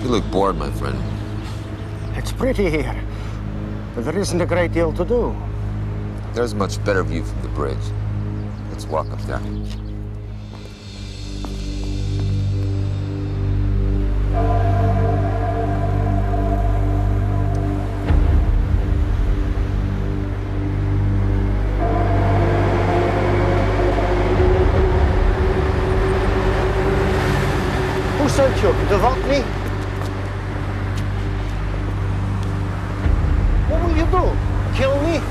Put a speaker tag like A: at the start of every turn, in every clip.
A: You look bored, my friend.
B: It's pretty here, but there isn't a great deal to do.
A: There's a much better view from the bridge. Let's walk up there.
B: Who sent you? Devotny? What will you do? Kill me?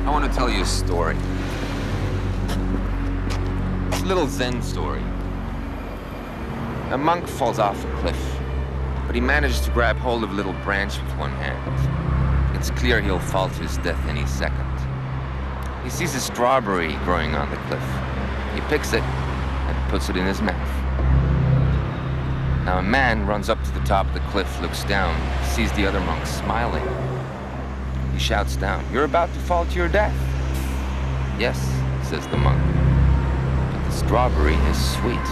A: I want to tell you a story. It's a little Zen story. A monk falls off a cliff, but he manages to grab hold of a little branch with one hand. It's clear he'll fall to his death any second. He sees a strawberry growing on the cliff. He picks it and puts it in his mouth. Now a man runs up to the top of the cliff, looks down, sees the other monk smiling. He shouts down, "You're about to fall to your death." "Yes," says the monk, "but the strawberry is sweet."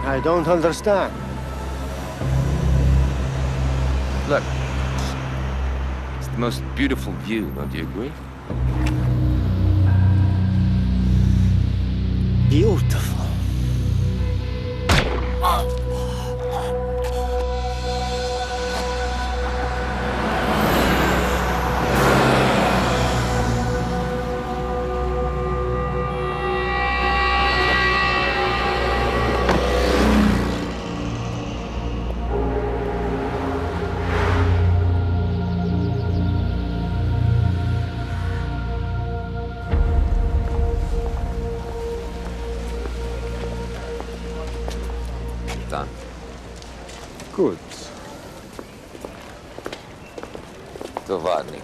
B: I don't understand.
A: Look, it's the most beautiful view, don't you agree?
B: Beautiful.
A: Done.
C: Good.
A: Dovadny,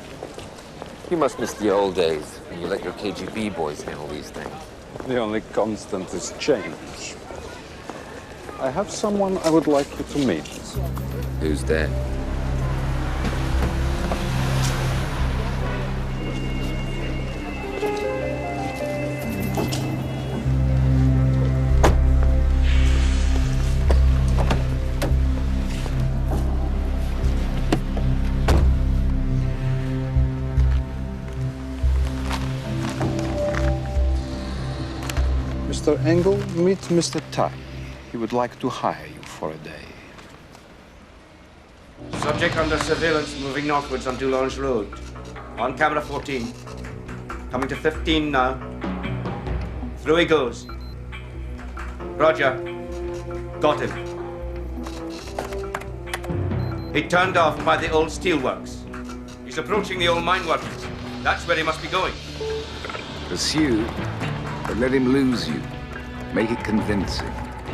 A: you must miss the old days when you let your KGB boys handle these things.
C: The only constant is change. I have someone I would like you to meet.
A: Who's that?
C: Mr. Engel, meet Mr. Tai. He would like to hire you for a day.
D: Subject under surveillance moving northwards on Doulange Road. On camera 14. Coming to 15 now. Through he goes. Roger. Got him. He turned off by the old steelworks. He's approaching the old mine workers. That's where he must be going.
E: Pursue, but let him lose you. Make it convincing.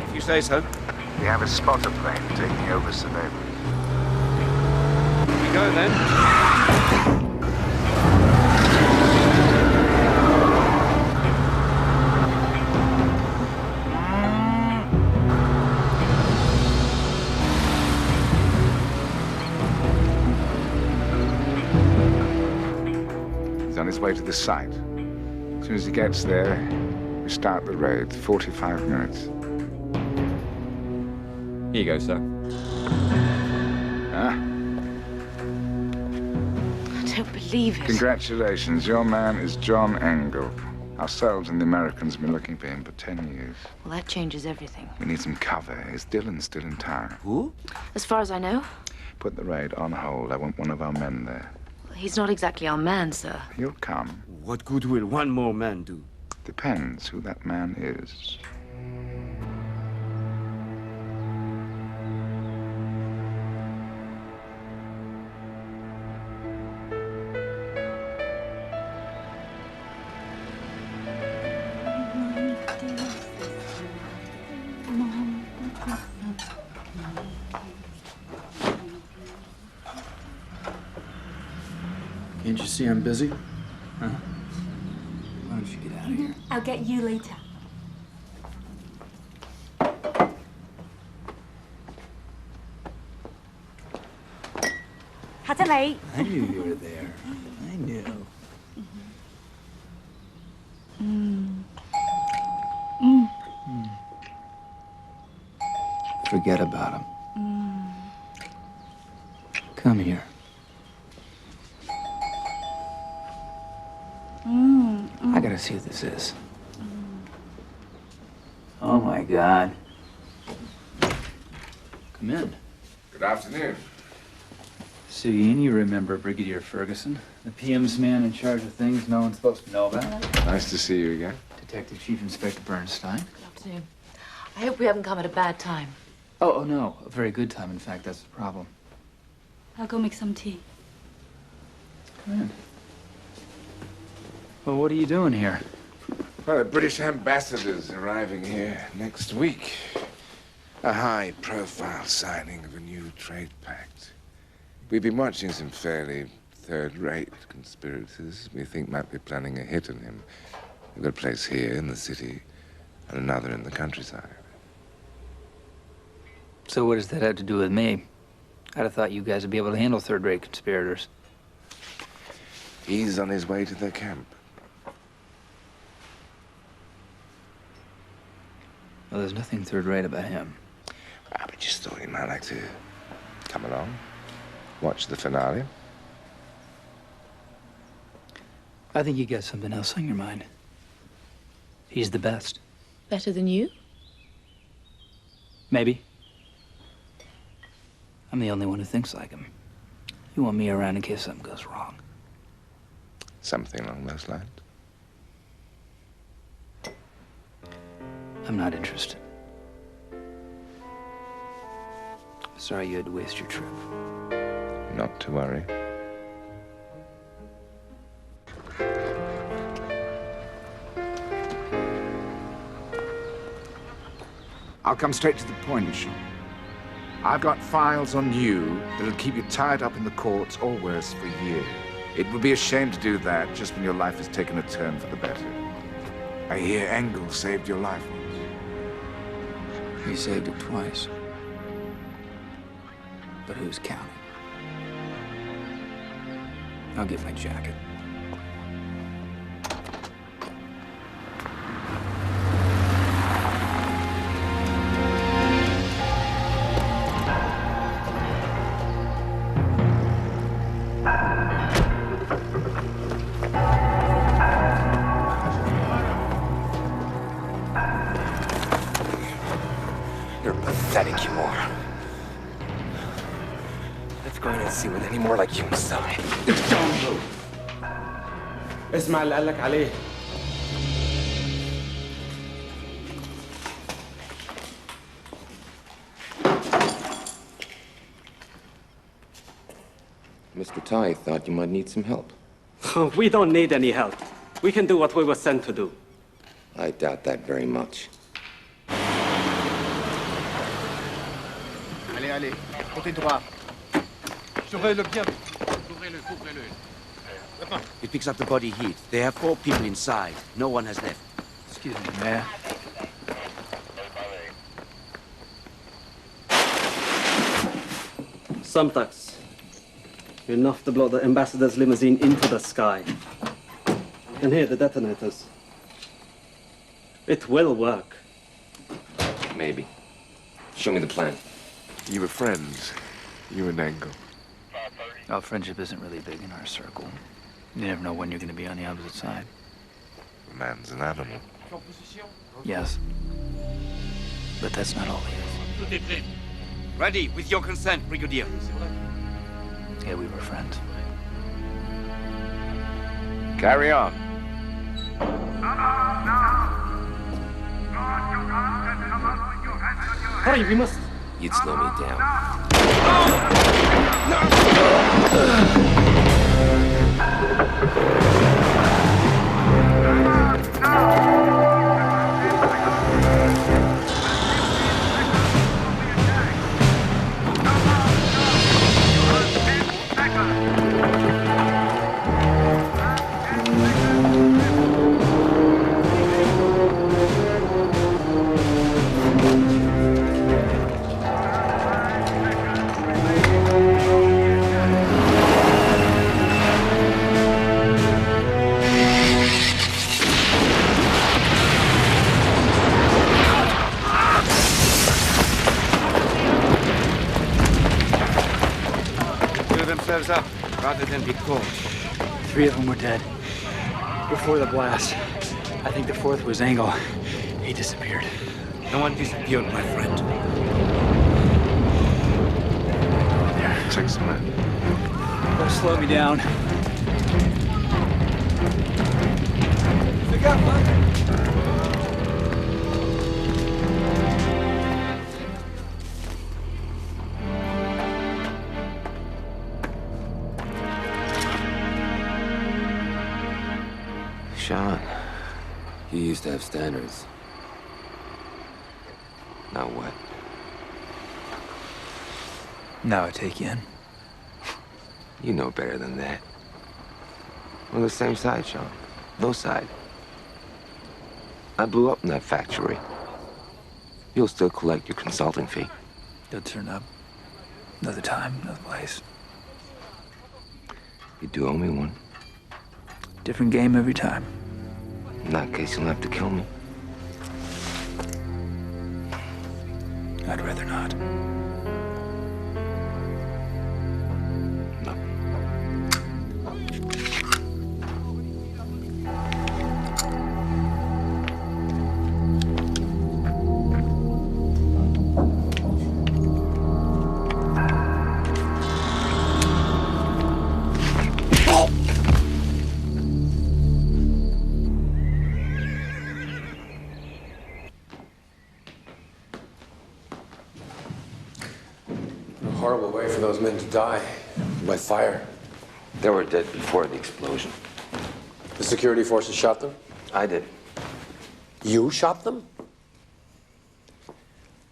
D: If you say so.
E: We have a spotter plane taking over surveillance.
D: We go then.
E: He's on his way to the site. As soon as he gets there, we start the raid. 45 minutes.
F: Here you go, sir.
E: Huh?
G: I don't believe it.
E: Congratulations. Your man is John Engel. Ourselves and the Americans have been looking for him for 10 years.
G: Well, that changes everything.
E: We need some cover. Is Dylan still in town?
D: Who?
G: As far as I know,
E: Put the raid on hold. I want one of our men there.
G: he's not exactly our man, sir.
E: He'll come.
D: What good will one more man do?
E: Depends who that man is.
H: Can't you see I'm busy? Huh? Why don't you get out of here?
I: I'll get you later. Had a late.
H: I knew you were there. I knew. Forget about him. Come here. I gotta see what this is. Oh my God. Come in.
E: Good afternoon.
H: So you remember Brigadier Ferguson, the PM's man in charge of things no one's supposed to know about?
E: Nice to see you again.
H: Detective Chief Inspector Bernstein.
G: Good afternoon. I hope we haven't come at a bad time.
H: Oh, no, a very good time. In fact, that's the problem.
F: I'll go make some tea.
H: Come in. Well, what are you doing here?
E: Well, the British ambassador's arriving here next week. A high-profile signing of a new trade pact. We've been watching some fairly third-rate conspirators we think might be planning a hit on him. We've got a place here in the city and another in the countryside.
H: So what does that have to do with me? I'd have thought you guys would be able to handle third-rate conspirators.
E: He's on his way to their camp.
H: Well, there's nothing third-rate about him.
E: I just thought he might like to come along, watch the finale.
H: I think you got something else on your mind. He's the best.
G: Better than you?
H: Maybe. I'm the only one who thinks like him. You want me around in case something goes wrong.
E: Something along those lines.
H: I'm not interested. Sorry you had to waste your trip.
E: Not to worry. I'll come straight to the point, Sean. I've got files on you that'll keep you tied up in the courts or worse for years. It would be a shame to do that just when your life has taken a turn for the better. I hear Engel saved your life once.
H: He saved it twice. But who's counting? I'll get my jacket.
A: You're pathetic, you are. Let's go in and see with any more like you inside.
B: Don't move. اسمع اللي قالك عليه.
A: Mr. Tai thought you might need some help.
I: We don't need any help. We can do what we were sent to do.
A: I doubt that very much.
B: Allez, allez, côté droit.
I: Surveillez-le bien. It picks up the body heat. They have 4 people inside. No one has left.
H: Excuse me, Mayor.
I: Sometimes. Enough to blow the ambassador's limousine into the sky. And here, the detonators. It will work.
A: Maybe. Show me the plan.
E: You were friends, you and Engel.
H: Our friendship isn't really big in our circle. You never know when you're going to be on the opposite side.
E: The man's an animal.
H: Yes. But that's not all he is.
I: Ready, with your consent, Brigadier.
H: Yeah, we were friends.
E: Carry on.
I: Hurry, we must...
A: You'd slow me down.
D: rather than be caught.
H: 3 of them were dead before the blast. I think the 4th was Engel. He disappeared.
D: No one disappeared, my friend.
E: Take some men.
H: Don't slow me down.
A: Sean, you used to have standards. Now what?
H: Now I take you in.
A: You know better than that. We're on the same side, Sean. No side. I blew up in that factory. You'll still collect your consulting fee.
H: You'll turn up. Another time, another place.
A: You do owe me one.
H: Different game every time.
A: In that case, you'll have to kill me.
H: I'd rather not.
A: No.
J: A horrible way for those men to die. By fire.
A: They were dead before the explosion.
J: The security forces shot them?
A: I did.
J: You shot them?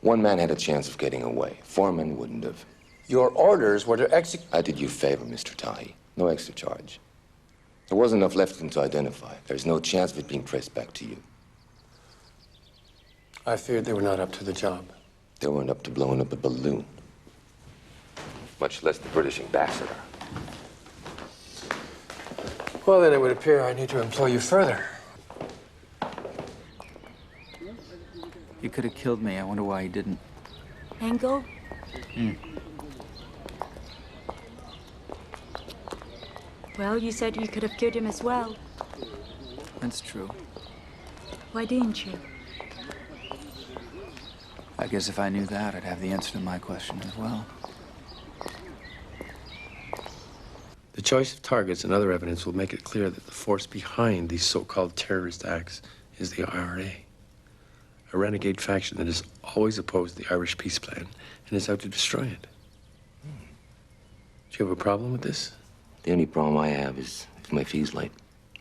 A: One man had a chance of getting away. 4 men wouldn't have.
J: Your orders were to execute.
A: I did you a favor, Mr. Tahi. No extra charge. There wasn't enough left of them to identify. There's no chance of it being traced back to you.
J: I feared they were not up to the job.
A: They weren't up to blowing up a balloon. Much less the British ambassador.
J: Well, then it would appear I need to employ you further.
H: He could have killed me. I wonder why he didn't.
F: Engel? Well, you said you could have killed him as well.
H: That's true.
F: Why didn't you?
H: I guess if I knew that, I'd have the answer to my question as well.
J: The choice of targets and other evidence will make it clear that the force behind these so-called terrorist acts is the IRA, a renegade faction that has always opposed the Irish peace plan and is out to destroy it. Do you have a problem with this?
A: The only problem I have is my fee's late.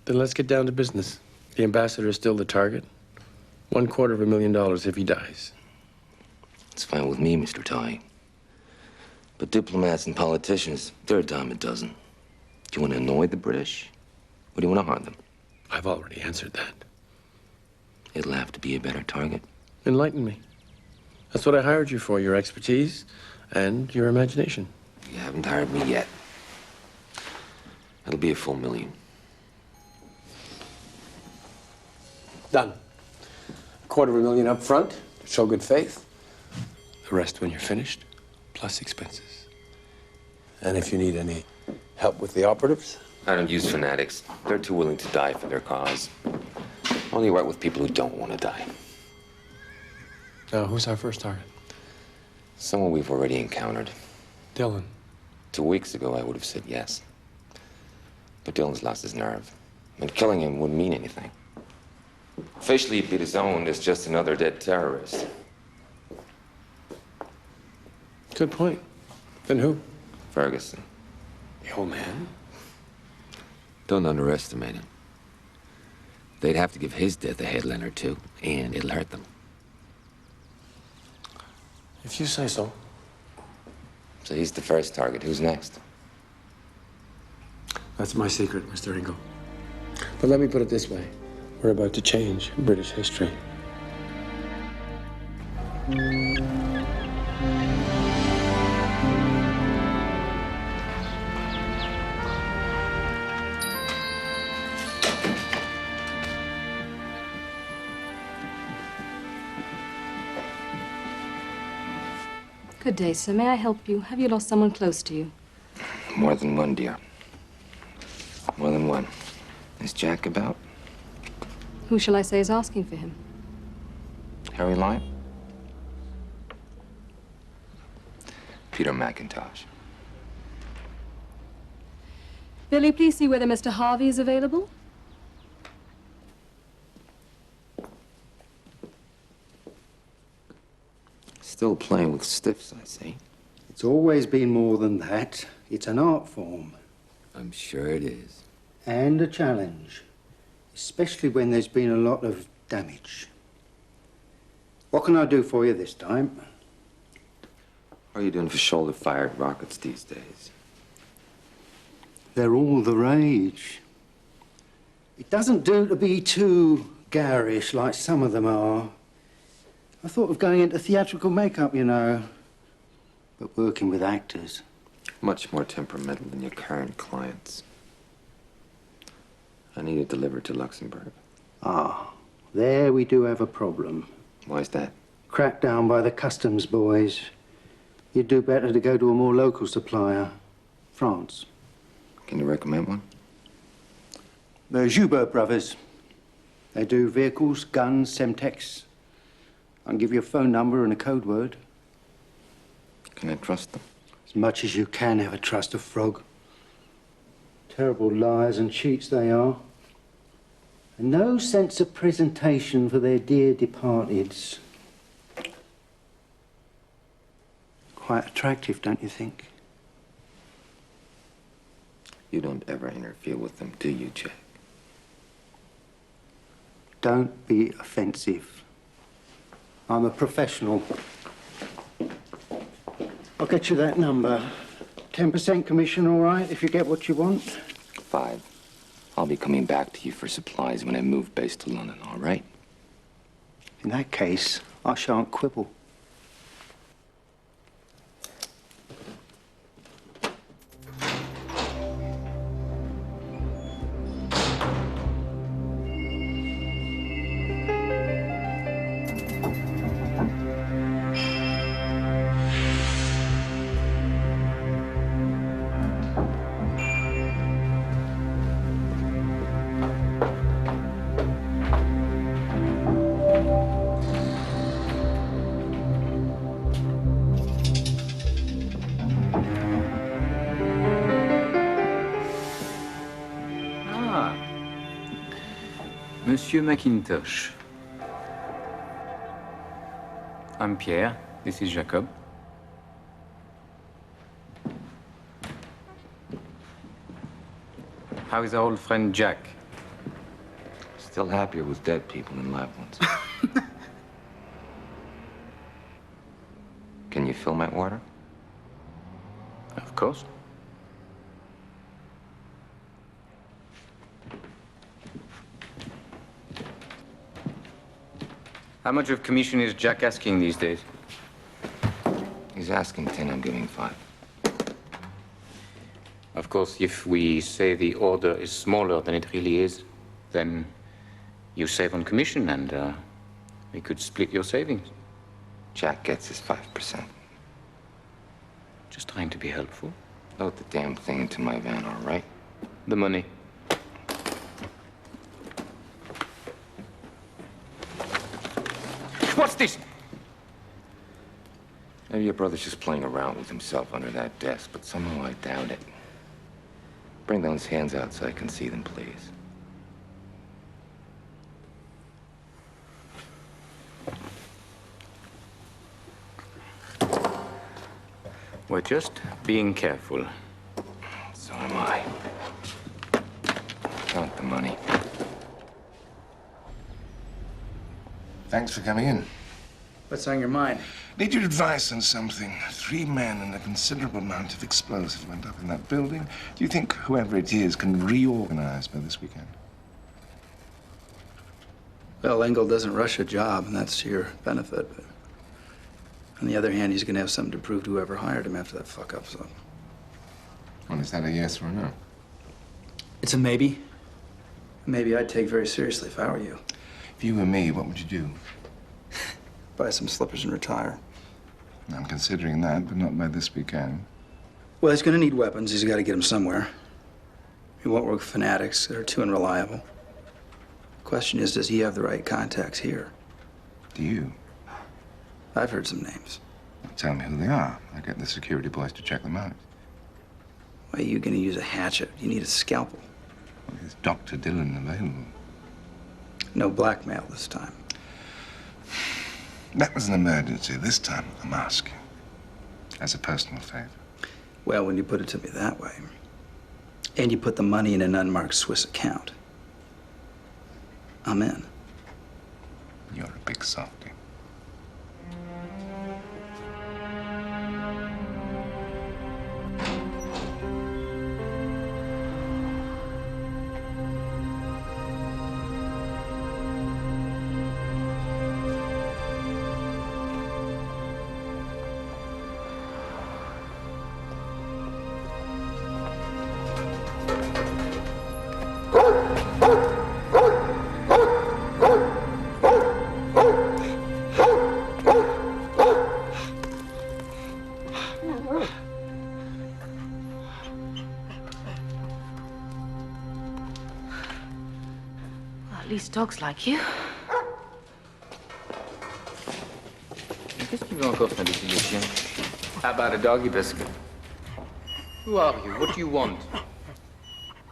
J: Then let's get down to business. The ambassador is still the target. $250,000 if he dies.
A: It's fine with me, Mr. Tahi. But diplomats and politicians, they're a dime a dozen. Do you want to annoy the British? Or do you want to harm them?
J: I've already answered that.
A: It'll have to be a better target.
J: Enlighten me. That's what I hired you for, your expertise and your imagination.
A: You haven't hired me yet. It'll be a full $1 million.
J: Done. $250,000 up front to show good faith. The rest when you're finished, plus expenses. And if you need any help with the operatives?
A: I don't use fanatics. They're too willing to die for their cause. Only work with people who don't want to die.
J: Now, who's our first target?
A: Someone we've already encountered.
J: Dylan.
A: 2 weeks ago, I would have said yes. But Dylan's lost his nerve. And killing him wouldn't mean anything. Officially, he'd be disowned as just another dead terrorist.
J: Good point. Then who?
A: Ferguson.
J: The old man?
A: Don't underestimate him. They'd have to give his death a headline or two, and it'll hurt them.
J: If you say so.
A: So he's the first target. Who's next?
J: That's my secret, Mr. Engel. But let me put it this way. We're about to change British history.
K: Good day, sir. May I help you? Have you lost someone close to you?
A: More than one, dear. More than one. Is Jack about?
K: Who shall I say is asking for him?
A: Harry Lime? Peter McIntosh.
K: Billy, please see whether Mr. Harvey is available.
A: Still playing with stiffs, I see.
B: It's always been more than that. It's an art form.
A: I'm sure it is.
B: And a challenge. Especially when there's been a lot of damage. What can I do for you this time?
A: What are you doing for shoulder-fired rockets these days?
B: They're all the rage. It doesn't do to be too garish like some of them are. I thought of going into theatrical makeup, you know. But working with actors.
A: Much more temperamental than your current clients. I need it delivered to Luxembourg.
B: Ah, there we do have a problem.
A: Why is that?
B: Cracked down by the customs boys. You'd do better to go to a more local supplier. France.
A: Can you recommend one?
B: The Joubert brothers. They do vehicles, guns, Semtex. I'll give you a phone number and a code word.
A: Can I trust them?
B: As much as you can ever trust a frog. Terrible liars and cheats they are. And no sense of presentation for their dear departeds. Quite attractive, don't you think?
A: You don't ever interfere with them, do you, Jack?
B: Don't be offensive. I'm a professional. I'll get you that number. 10% commission, all right, if you get what you want?
A: 5. I'll be coming back to you for supplies when I move base to London, all right?
B: In that case, I shan't quibble.
H: Monsieur McIntosh. I'm Pierre. This is Jacob. How is our old friend Jack?
A: Still happier with dead people than live ones. Can you fill my order?
H: Of course. How much of commission is Jack asking these days?
A: He's asking 10, I'm giving 5.
H: Of course, if we say the order is smaller than it really is, then you save on commission and we could split your savings.
A: Jack gets his 5%.
H: Just trying to be helpful.
A: Load the damn thing into my van, all right?
H: The money. What's this?
A: Maybe your brother's just playing around with himself under that desk, but somehow I doubt it. Bring those hands out so I can see them, please.
H: We're just being careful.
A: So am I. Count the money.
E: Thanks for coming in.
J: What's on your mind?
E: Need your advice on something. 3 men and a considerable amount of explosive went up in that building. Do you think whoever it is can reorganize by this weekend?
J: Well, Engel doesn't rush a job, and that's to your benefit. But on the other hand, he's going to have something to prove to whoever hired him after that fuck-up, so...
E: Well, is that a yes or a no?
J: It's a maybe. Maybe I'd take very seriously if I were you.
E: If you were me, what would you do?
J: Buy some slippers and retire.
E: I'm considering that, but not by this weekend.
J: Well, he's going to need weapons. He's got to get them somewhere.
L: He won't work with fanatics that are too unreliable. The question is, does he have the right contacts here?
E: Do you?
L: I've heard some names.
E: Tell me who they are. I'll get the security boys to check them out.
L: Why are you gonna use a hatchet? You need a scalpel.
E: Well, is Dr. Dillon available?
L: No blackmail this time.
E: That was an emergency. This time, I'm asking. As a personal favor.
L: Well, when you put it to me that way, and you put the money in an unmarked Swiss account, I'm in.
E: You're a big softy.
G: At least dogs like you.
H: Qu'est-ce que tu veux encore, ce petit chien? How about a doggy biscuit? Who are you? What do you want?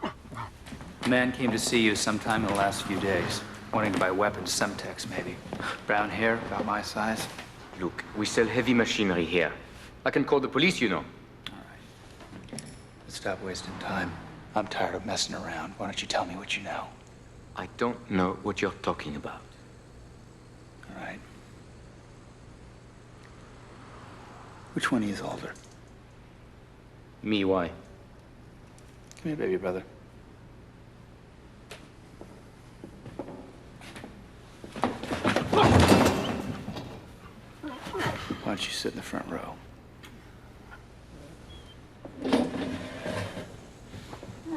M: A man came to see you sometime in the last few days, wanting to buy weapons, Semtex maybe. Brown hair, about my size.
H: Look, we sell heavy machinery here. I can call the police, you know.
M: All right. Let's stop wasting time. I'm tired of messing around. Why don't you tell me what you know?
H: I don't know what you're talking about.
M: All right. Which one of you is older?
H: Me, why?
M: Come here, baby brother. Why don't you sit in the front row?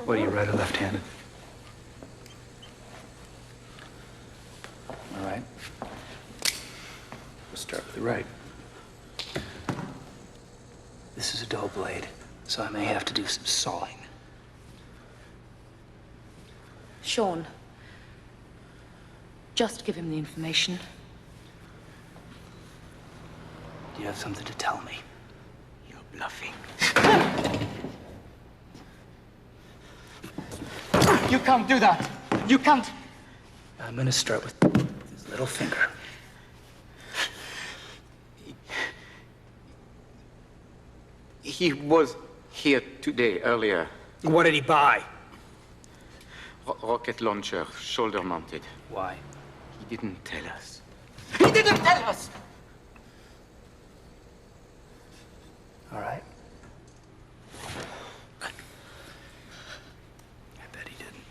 M: What are you, right or left-handed? All right. We'll start with the right. This is a dull blade, so I may have to do some sawing.
G: Sean, just give him the information.
M: Do you have something to tell me?
G: You're bluffing.
M: You can't do that. You can't. I'm gonna start with his little finger.
H: He was here today, earlier.
M: What did he buy?
H: Rocket launcher, shoulder mounted.
M: Why?
H: He didn't tell us.
M: He didn't tell us! All right. I bet he didn't.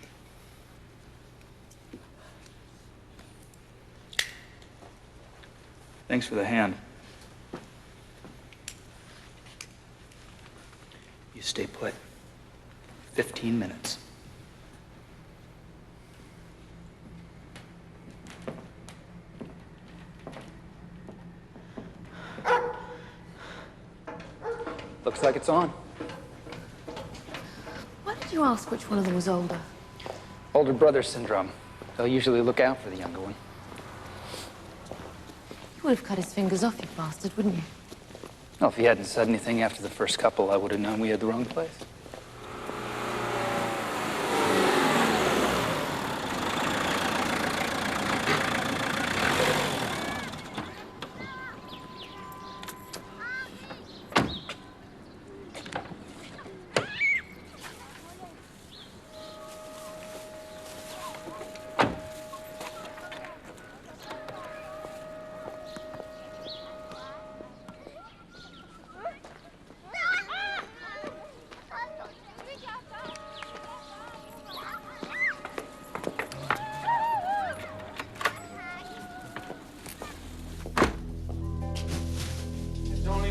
M: Thanks for the hand. You stay put. 15 minutes. Looks like it's on.
G: Why did you ask which one of them was older?
M: Older brother syndrome. They'll usually look out for the younger one.
G: You would have cut his fingers off, you bastard, wouldn't you?
M: Well, if he hadn't said anything after the first couple, I would have known we had the wrong place.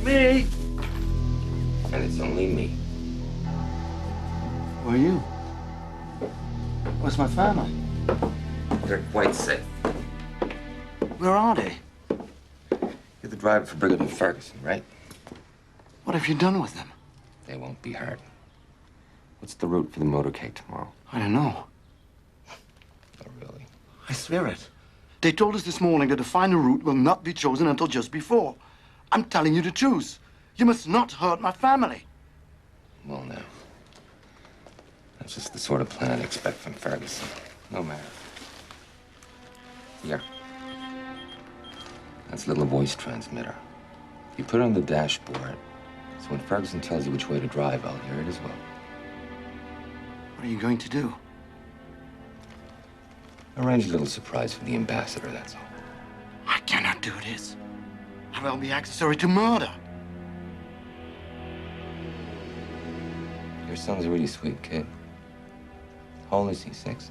A: Me. And it's only me.
B: Who are you? Where's my family?
A: They're quite safe.
B: Where are they?
A: You're the driver for Brigham and Ferguson, right?
B: What have you done with them?
A: They won't be hurt. What's the route for the motorcade tomorrow?
N: I don't know.
A: Not really.
N: I swear it. They told us this morning that the final route will not be chosen until just before. I'm telling you to choose. You must not hurt my family.
A: Well, now. That's just the sort of plan I'd expect from Ferguson. No matter. Here. That's a little voice transmitter. You put it on the dashboard, so when Ferguson tells you which way to drive, I'll hear it as well.
N: What are you going to do?
A: Arrange a little surprise for the ambassador, that's all.
N: I cannot do this. I will be accessory to murder.
A: Your son's a really sweet kid. How old is he, 6?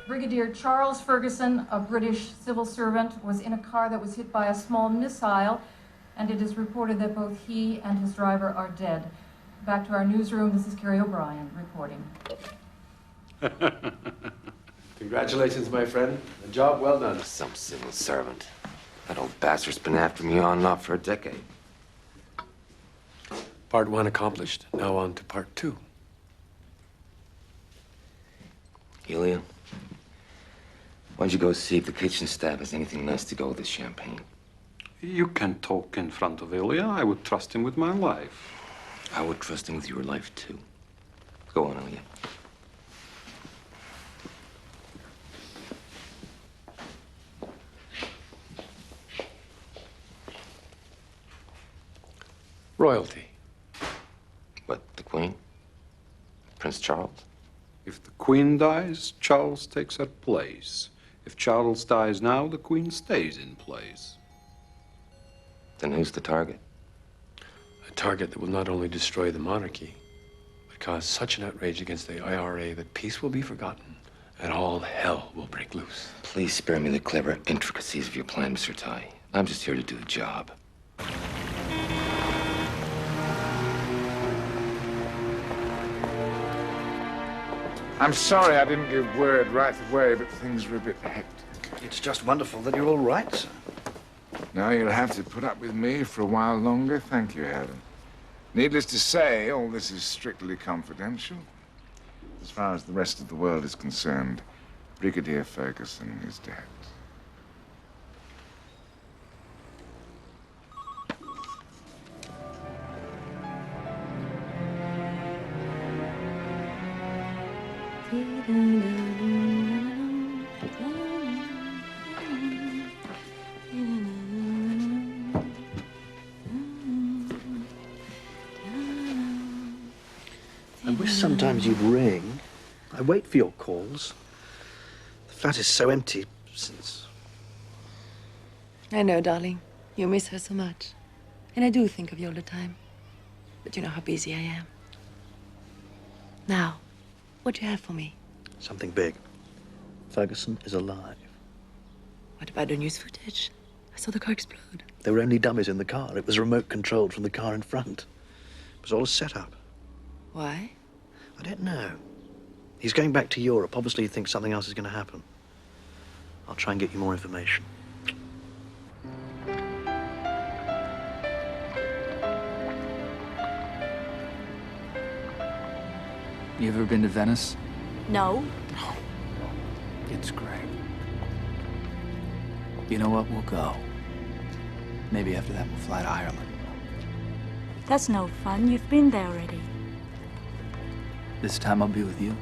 O: Brigadier Charles Ferguson, a British civil servant, was in a car that was hit by a small missile, and it is reported that both he and his driver are dead. Back to our newsroom, this is Carrie O'Brien reporting.
J: Congratulations, my friend. A job well done.
A: Some civil servant. That old bastard's been after me on and off for a decade.
J: Part 1 accomplished. Now on to part 2.
A: Ilya, why don't you go see if the kitchen staff has anything nice to go with this champagne?
C: You can talk in front of Ilya. I would trust him with my life.
A: I would trust him with your life, too. Go on, Ilya.
J: Royalty.
A: What, the Queen? Prince Charles?
C: If the Queen dies, Charles takes her place. If Charles dies now, the Queen stays in place.
A: Then who's the target?
J: A target that will not only destroy the monarchy, but cause such an outrage against the IRA that peace will be forgotten and all hell will break loose.
A: Please spare me the clever intricacies of your plan, Mr. Tai. I'm just here to do the job.
E: I'm sorry I didn't give word right away, but things were a bit hectic.
L: It's just wonderful that you're all right, sir.
E: Now you'll have to put up with me for a while longer. Thank you, Helen. Needless to say, all this is strictly confidential. As far as the rest of the world is concerned, Brigadier Ferguson is dead.
L: I wish sometimes you'd ring. I wait for your calls. The flat is so empty since...
G: I know, darling. You miss her so much. And I do think of you all the time. But you know how busy I am. Now, what do you have for me?
L: Something big. Ferguson is alive.
G: What about the news footage? I saw the car explode.
L: There were only dummies in the car. It was remote controlled from the car in front. It was all a setup.
G: Why?
L: I don't know. He's going back to Europe. Obviously, he thinks something else is going to happen. I'll try and get you more information.
M: You ever been to Venice?
F: No.
M: It's great. You know what? We'll go. Maybe after that we'll fly to Ireland.
F: That's no fun. You've been there already.
M: This time I'll be with you.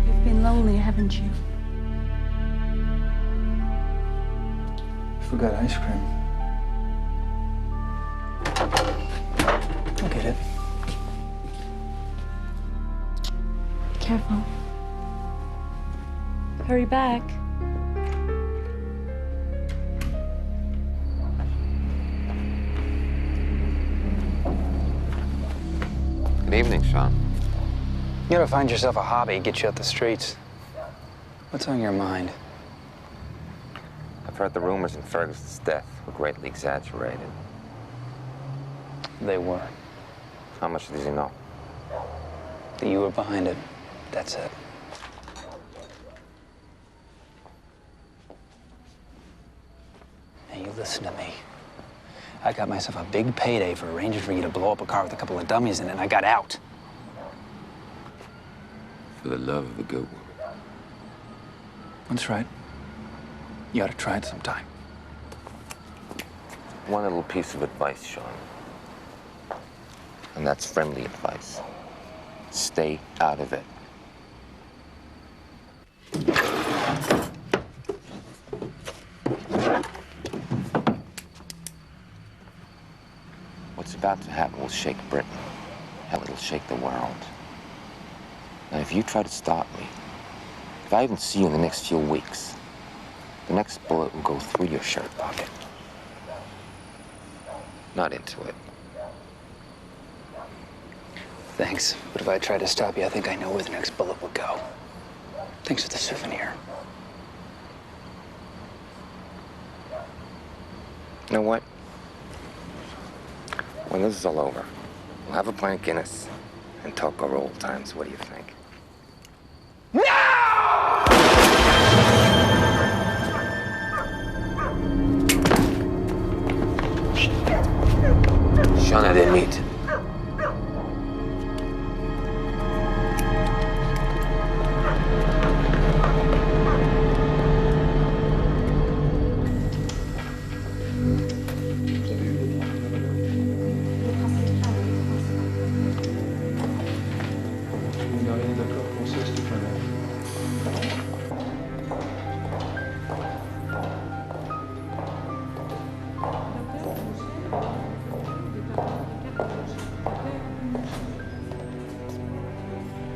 F: You've been lonely, haven't you?
M: Forgot ice cream. I'll get it.
F: Careful. Hurry back.
A: Good evening, Sean.
M: You gotta find yourself a hobby, get you out the streets. What's on your mind?
A: I've heard the rumors in Ferguson's death were greatly exaggerated.
M: They were.
A: How much does he know?
M: That you were behind it. That's it. Now you listen to me. I got myself a big payday for arranging for you to blow up a car with a couple of dummies in it, and I got out.
A: For the love of the good one.
M: That's right. You ought to try it sometime.
A: One little piece of advice, Sean. And that's friendly advice. Stay out of it. What's about to happen will shake Britain. Hell, it'll shake the world. Now, if you try to stop me, if I even see you in the next few weeks, the next bullet will go through your shirt pocket. Not into it.
M: Thanks. But if I try to stop you, I think I know where the next bullet will go. Thanks for the souvenir.
A: You know what? When this is all over, we'll have a pint of Guinness and talk over old times. What do you think? Sean, I didn't meet.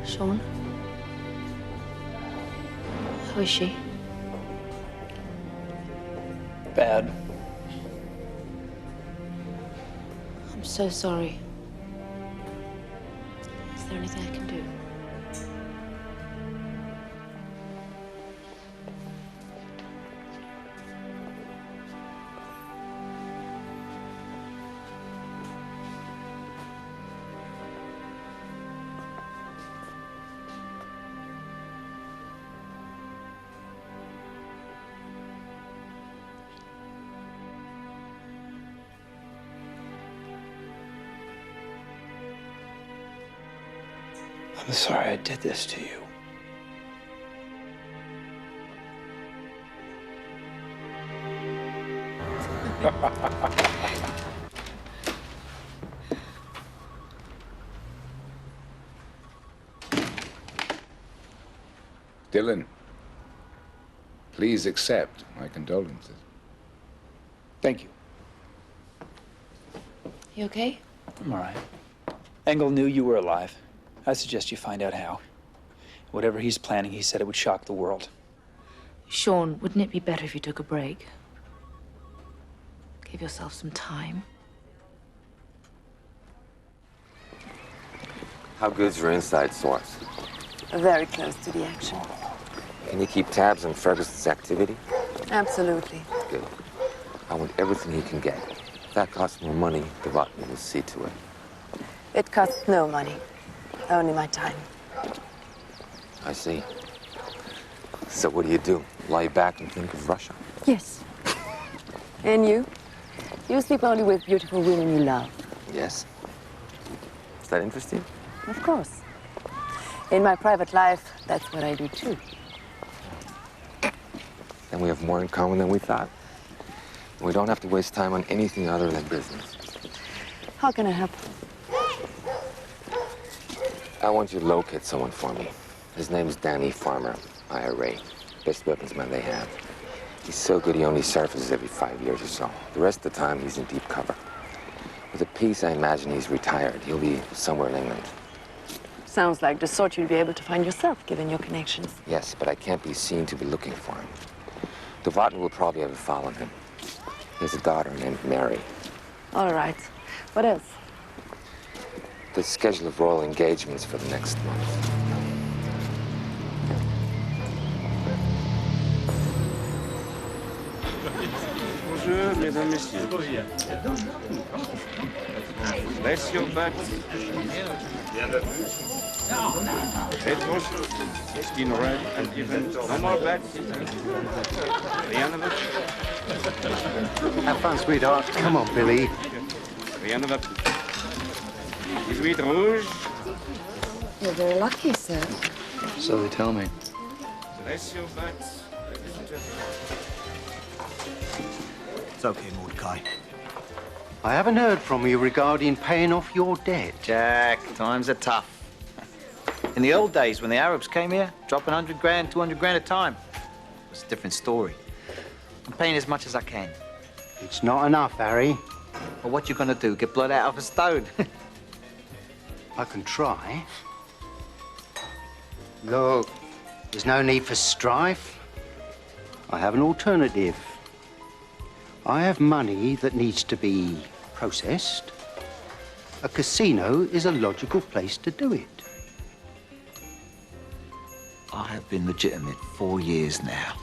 G: Sean? How is she?
M: Bad.
G: I'm so sorry. Is there anything I can do?
M: I'm sorry I did this to you.
E: Dylan, please accept my condolences.
M: Thank you.
G: You okay?
M: I'm all right. Engel knew you were alive. I suggest you find out how. Whatever he's planning, he said it would shock the world.
G: Sean, wouldn't it be better if you took a break? Give yourself some time.
A: How good's your inside source?
G: Very close to the action.
A: Can you keep tabs on Ferguson's activity?
G: Absolutely.
A: Good. I want everything he can get. If that costs more money, the Vatman will see to it.
G: It costs no money, only my time.
A: I see. So what do? Lie back and think of Russia?
G: Yes. And you? You sleep only with beautiful women you love.
A: Yes. Is that interesting?
G: Of course. In my private life, that's what I do too.
A: Then we have more in common than we thought. We don't have to waste time on anything other than business.
G: How can I help?
A: I want you to locate someone for me. His name's Danny Farmer, IRA. Best weaponsman they have. He's so good he only surfaces every 5 years or so. The rest of the time, he's in deep cover. With a peace, I imagine he's retired. He'll be somewhere in England.
G: Sounds like the sort you'd be able to find yourself, given your connections.
A: Yes, but I can't be seen to be looking for him. The Vatman will probably have a file on him. He has a daughter named Mary.
G: All right. What else?
A: The schedule of royal engagements for the next month.
D: Bonjour, mesdames, messieurs. Place your bets. It's been red and even. No more bets. Rien de
B: Have fun, sweetheart. Come on, Billy.
D: Rien de 18 rouge.
G: You're very lucky, sir.
M: So they tell me.
D: Place your bets. ladies and gentlemen.
P: It's okay, Mordecai.
B: I haven't heard from you regarding paying off your debt.
P: Jack, times are tough. In the old days, when the Arabs came here, dropping 100 grand, 200 grand a time, it was a different story. I'm paying as much as I can.
B: It's not enough, Harry.
P: Well, what you gonna do? Get blood out of a stone?
B: I can try. Look, there's no need for strife. I have an alternative. I have money that needs to be processed. A casino is a logical place to do it.
P: I have been legitimate 4 years now,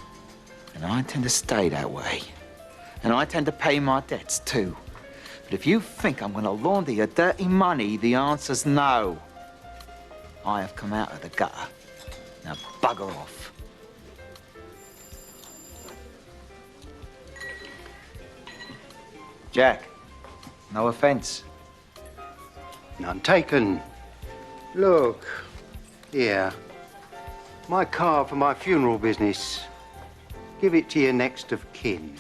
P: and I intend to stay that way. And I intend to pay my debts, too. But if you think I'm gonna launder your dirty money, the answer's no. I have come out of the gutter. Now bugger off. Jack, no offense.
B: None taken. Look, here. My card for my funeral business. Give it to your next of kin.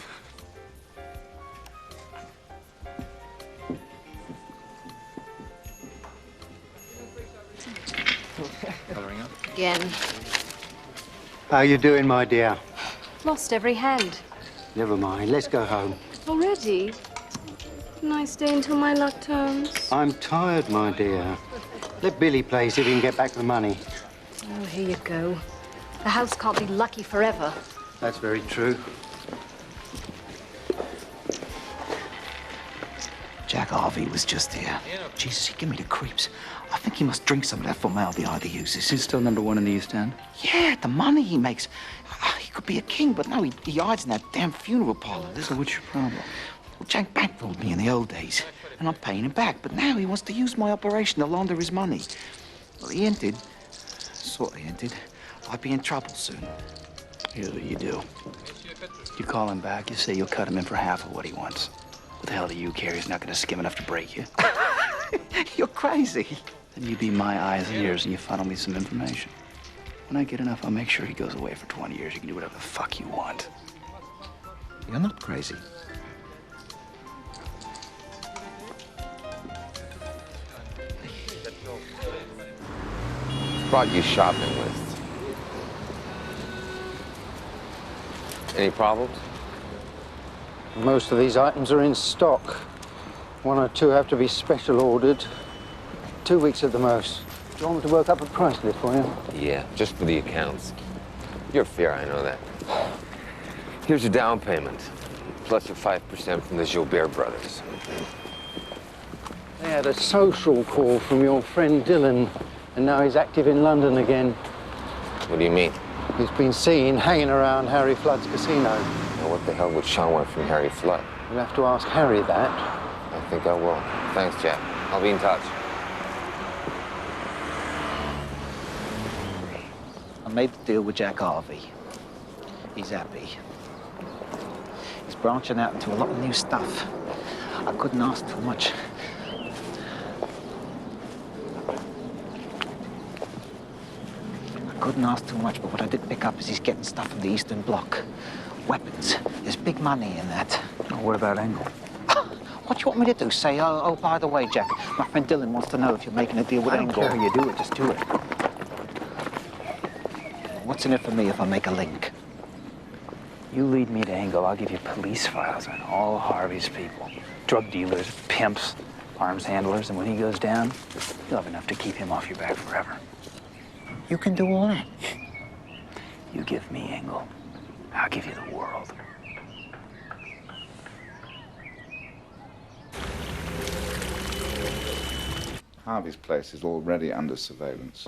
K: Again.
B: How you doing, my dear?
K: Lost every hand.
B: Never mind. Let's go home.
K: Already? Can I stay until my luck turns?
B: I'm tired, my dear. Let Billy play, see if he can get back the money.
K: Oh, here you go. The house can't be lucky forever.
B: That's very true.
P: Jack Harvey was just here. Jesus, he gave me the creeps. I think he must drink some of that formaldehyde he uses.
M: He's still #1 in the East End?
P: Yeah, the money he makes. He could be a king, but no, he hides in that damn funeral parlor.
M: So what's your problem?
P: Well, Jack bankrolled me in the old days, and I'm paying him back. But now he wants to use my operation to launder his money. Well, he hinted, sort of hinted, I'd be in trouble soon.
M: Here's what you do. You call him back, you say you'll cut him in for half of what he wants. What the hell do you care? He's not gonna skim enough to break you.
P: You're crazy.
M: Then you be my eyes and ears and you funnel me some information. When I get enough, I'll make sure he goes away for 20 years. You can do whatever the fuck you want.
P: You're not crazy.
A: Brought you shopping with. Any problems?
B: Most of these items are in stock. 1 or 2 have to be special ordered. 2 weeks at the most. Do you want me to work up a price list for you?
A: Yeah, just for the accounts. You're fair, I know that. Here's your down payment, plus your 5% from the Gilbert brothers.
B: They had a social call from your friend Dylan, and now he's active in London again.
A: What do you mean?
B: He's been seen hanging around Harry Flood's casino.
A: Now, what the hell would Sean want from Harry Flood?
L: You'll have to ask Harry that.
A: I think I will. Thanks, Jack. I'll be in touch.
P: I made the deal with Jack Harvey. He's happy. He's branching out into a lot of new stuff. I couldn't ask for much. I couldn't ask too much, but what I did pick up is he's getting stuff from the Eastern Bloc. Weapons. There's big money in that.
M: Oh, what about Engel?
P: What do you want me to do? Say, oh, by the way, Jack, my friend Dylan wants to know if you're making a deal with
L: I don't
P: Engel.
L: care how you do it, just do it.
P: What's in it for me if I make a link?
M: You lead me to Engel, I'll give you police files on all Harvey's people. Drug dealers, pimps, arms handlers, and when he goes down, you'll have enough to keep him off your back forever.
P: You can do all that?
M: You give me Engel, I'll give you the world.
C: Harvey's place is already under surveillance.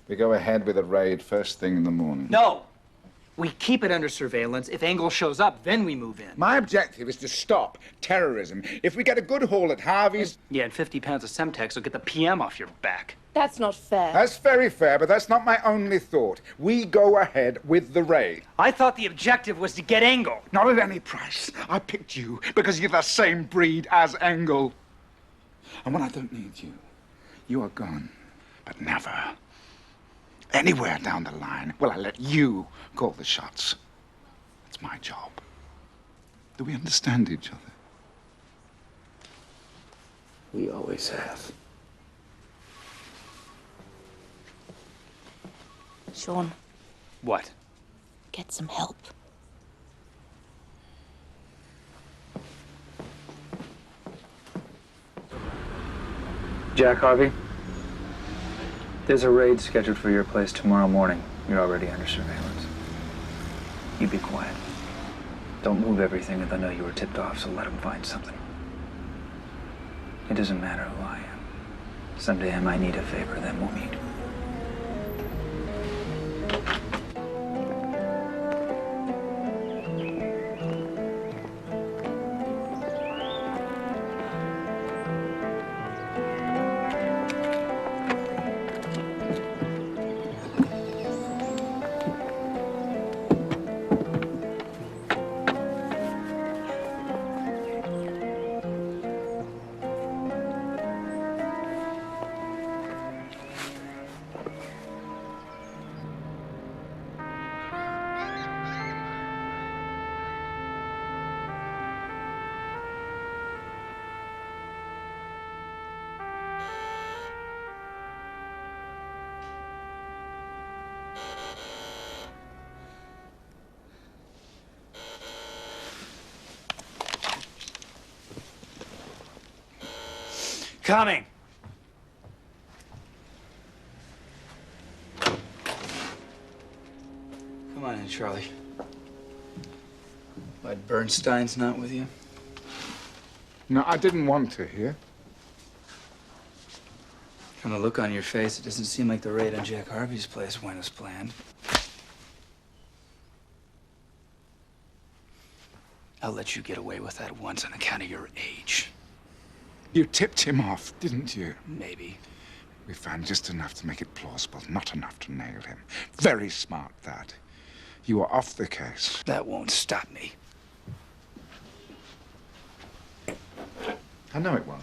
C: We go ahead with a raid first thing in the morning.
M: No! We keep it under surveillance. If Engel shows up, then we move in.
E: My objective is to stop terrorism. If we get a good haul at Harvey's...
M: Yeah, and 50 pounds of Semtex will get the PM off your back.
Q: That's not fair.
E: That's very fair, but that's not my only thought. We go ahead with the raid.
M: I thought the objective was to get Engel.
E: Not at any price. I picked you because you're the same breed as Engel. And when I don't need you, you are gone. But never, anywhere down the line, will I let you call the shots. It's my job. Do we understand each other?
J: We always have.
Q: Sean,
M: What?
Q: get some help.
M: Jack Harvey, there's a raid scheduled for your place tomorrow morning. You're already under surveillance. You be quiet. Don't move everything if I know you were tipped off, so let them find something. It doesn't matter who I am. Someday I might need a favor, then we'll meet. Coming! Come on in, Charlie. But Bernstein's not with you?
E: No, I didn't want to hear.
M: From the look on your face, it doesn't seem like the raid on Jack Harvey's place went as planned. I'll let you get away with that once on account of your age.
E: You tipped him off, didn't you?
M: Maybe.
E: We found just enough to make it plausible, not enough to nail him. Very smart, that. You are off the case.
M: That won't stop me.
E: I know it won't.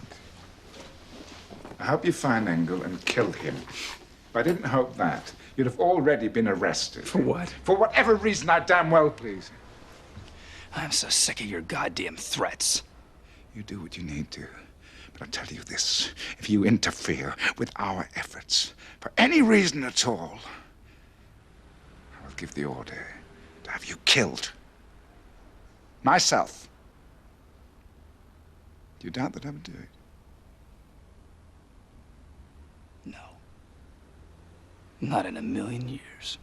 E: I hope you find Engel and kill him. If I didn't hope that, you'd have already been arrested.
M: For what?
E: For whatever reason I damn well please.
M: I'm so sick of your goddamn threats.
E: You do what you need to. But I tell you this, if you interfere with our efforts, for any reason at all, I will give the order to have you killed. Myself. Do you doubt that I would do it?
M: No. Not in a million years.